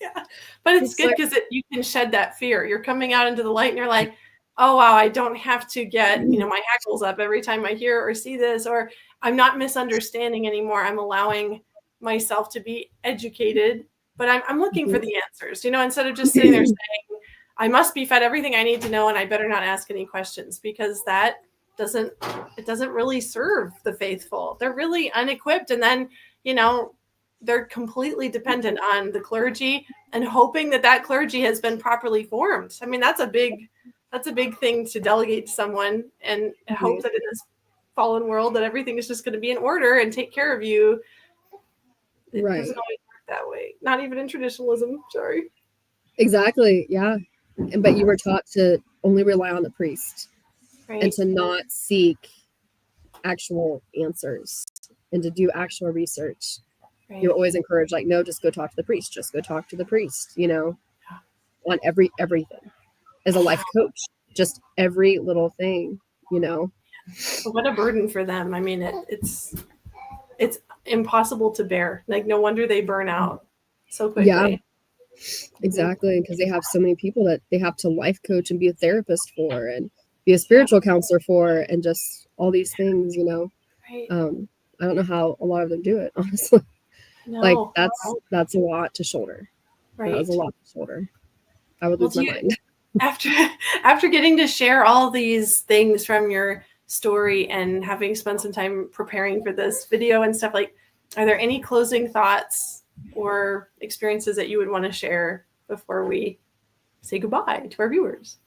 Yeah, but it's good because you can shed that fear. You're coming out into the light and you're like, oh wow, I don't have to get, you know, my hackles up every time I hear or see this, or I'm not misunderstanding anymore. I'm allowing myself to be educated, but I'm looking for the answers, you know, instead of just sitting there saying, I must be fed everything I need to know and I better not ask any questions, because that doesn't really serve the faithful. They're really unequipped, and then, you know, they're completely dependent on the clergy and hoping that clergy has been properly formed. I mean, that's a big thing to delegate to someone and hope that in this fallen world that everything is just going to be in order and take care of you. It doesn't always work that way. Not even in traditionalism. Sorry. Exactly. Yeah. But you were taught to only rely on the priest and to not seek actual answers and to do actual research. You're always encouraged, like, no, just go talk to the priest. Just go talk to the priest, you know, on everything. As a life coach, just every little thing, you know. What a burden for them. I mean, it's impossible to bear. Like, no wonder they burn out so quickly. Yeah, exactly. Because they have so many people that they have to life coach and be a therapist for and be a spiritual counselor for and just all these things, you know. I don't know how a lot of them do it, honestly. No. Like that's a lot to shoulder. Right. That was a lot to shoulder. I would Well, lose my mind. After getting to share all these things from your story and having spent some time preparing for this video and stuff, like, are there any closing thoughts or experiences that you would want to share before we say goodbye to our viewers?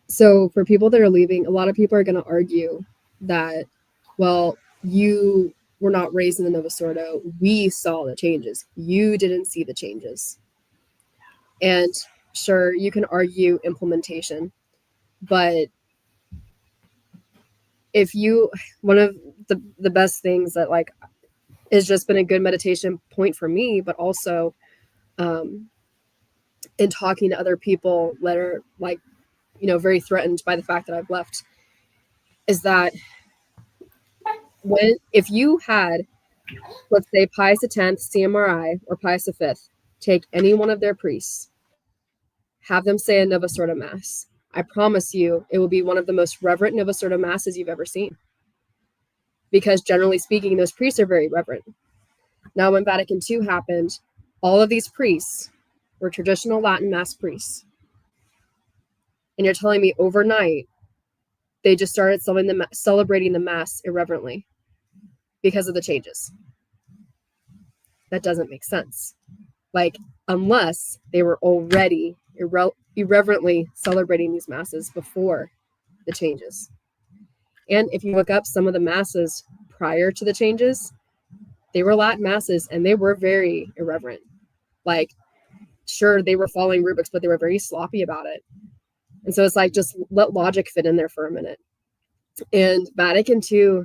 So for people that are leaving, a lot of people are going to argue that, well, you were not raised in the Novus Ordo. We saw the changes. You didn't see the changes. And sure, you can argue implementation, but one of the best things that like has just been a good meditation point for me, but also in talking to other people that are like, very threatened by the fact that I've left, is that if you had, let's say, Pius X, CMRI, or Pius V, take any one of their priests, have them say a Novus Ordo Mass, I promise you it will be one of the most reverent Novus Ordo Masses you've ever seen. Because generally speaking, those priests are very reverent. Now, when Vatican II happened, all of these priests were traditional Latin Mass priests. And you're telling me overnight, they just started celebrating the Mass irreverently because of the changes. That doesn't make sense. Like, unless they were already irreverently celebrating these Masses before the changes. And if you look up some of the Masses prior to the changes, they were Latin Masses and they were very irreverent. Like, sure, they were following rubrics, but they were very sloppy about it. And so it's like, just let logic fit in there for a minute. And Vatican II,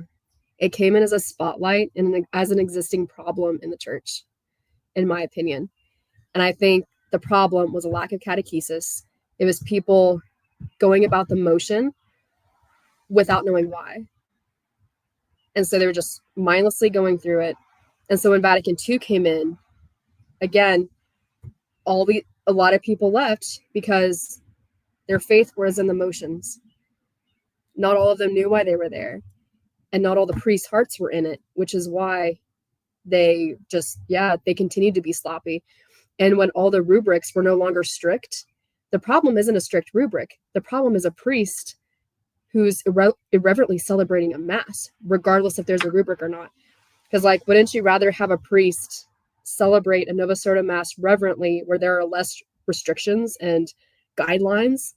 it came in as a spotlight and as an existing problem in the church, in my opinion. And I think the problem was a lack of catechesis. It was people going about the motion without knowing why. And so they were just mindlessly going through it. And so when Vatican II came in, again, a lot of people left because their faith was in the motions. Not all of them knew why they were there. And not all the priests' hearts were in it, which is why they continued to be sloppy. And when all the rubrics were no longer strict, the problem isn't a strict rubric. The problem is a priest who's irreverently celebrating a Mass, regardless if there's a rubric or not. Because, like, wouldn't you rather have a priest celebrate a Novus Ordo Mass reverently where there are less restrictions and guidelines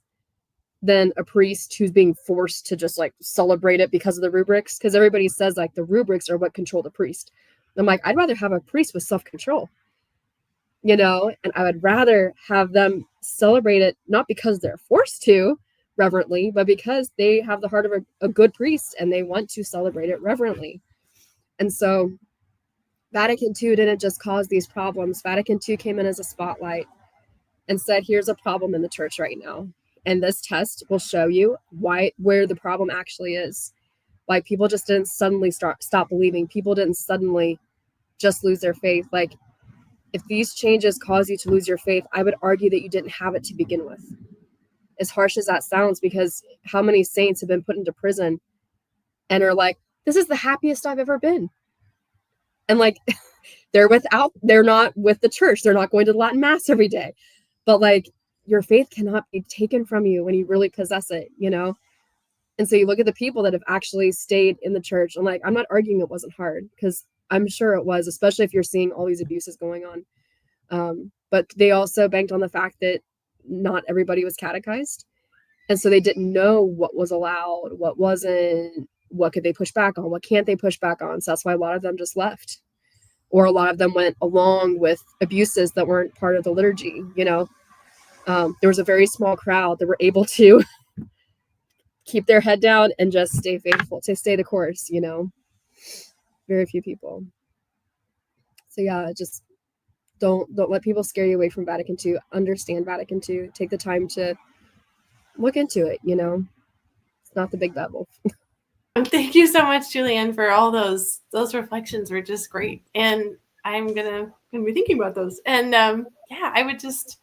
than a priest who's being forced to just like celebrate it because of the rubrics? Because everybody says like the rubrics are what control the priest. I'm like, I'd rather have a priest with self-control, and I would rather have them celebrate it not because they're forced to reverently, but because they have the heart of a good priest and they want to celebrate it reverently. And so Vatican II didn't just cause these problems. Vatican II came in as a spotlight and said, here's a problem in the church right now. And this test will show you where the problem actually is. Like, people just didn't suddenly stop believing. People didn't suddenly just lose their faith. Like, if these changes cause you to lose your faith, I would argue that you didn't have it to begin with. As harsh as that sounds, because how many saints have been put into prison and are like, this is the happiest I've ever been. And like, they're not with the church. They're not going to the Latin Mass every day. But like, your faith cannot be taken from you when you really possess it, And so you look at the people that have actually stayed in the church. And like, I'm not arguing it wasn't hard, because I'm sure it was, especially if you're seeing all these abuses going on. But they also banked on the fact that not everybody was catechized. And so they didn't know what was allowed, what wasn't, what could they push back on, what can't they push back on. So that's why a lot of them just left. Or a lot of them went along with abuses that weren't part of the liturgy, There was a very small crowd that were able to keep their head down and just stay faithful, to stay the course, Very few people. So yeah, just don't let people scare you away from Vatican II. Understand Vatican II. Take the time to look into it, It's not the big Bible. Thank you so much, Julianne, for all those reflections. Were just great, and I'm gonna be thinking about those. And I would just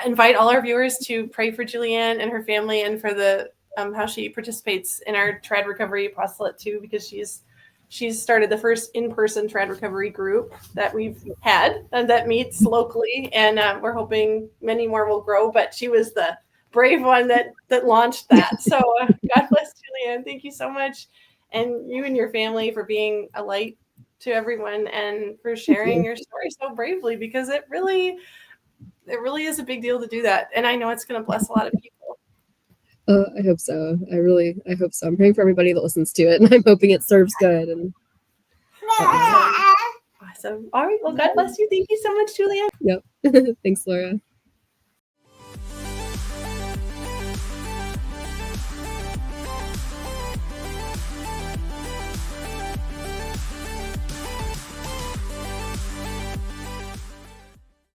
invite all our viewers to pray for Julianne and her family, and for the how she participates in our trad recovery apostolate too, because she's she's started the first in-person trad recovery group that we've had and that meets locally, and we're hoping many more will grow, but she was the brave one that launched that. So God bless Julianne. Thank you so much, and you and your family, for being a light to everyone and for sharing your story so bravely, because it really is a big deal to do that, and I know it's going to bless a lot of people. I hope so. I hope so. I'm praying for everybody that listens to it, and I'm hoping it serves good. And awesome. All right. Well, God bless you. Thank you so much, Julianne. Yep. Thanks, Laura.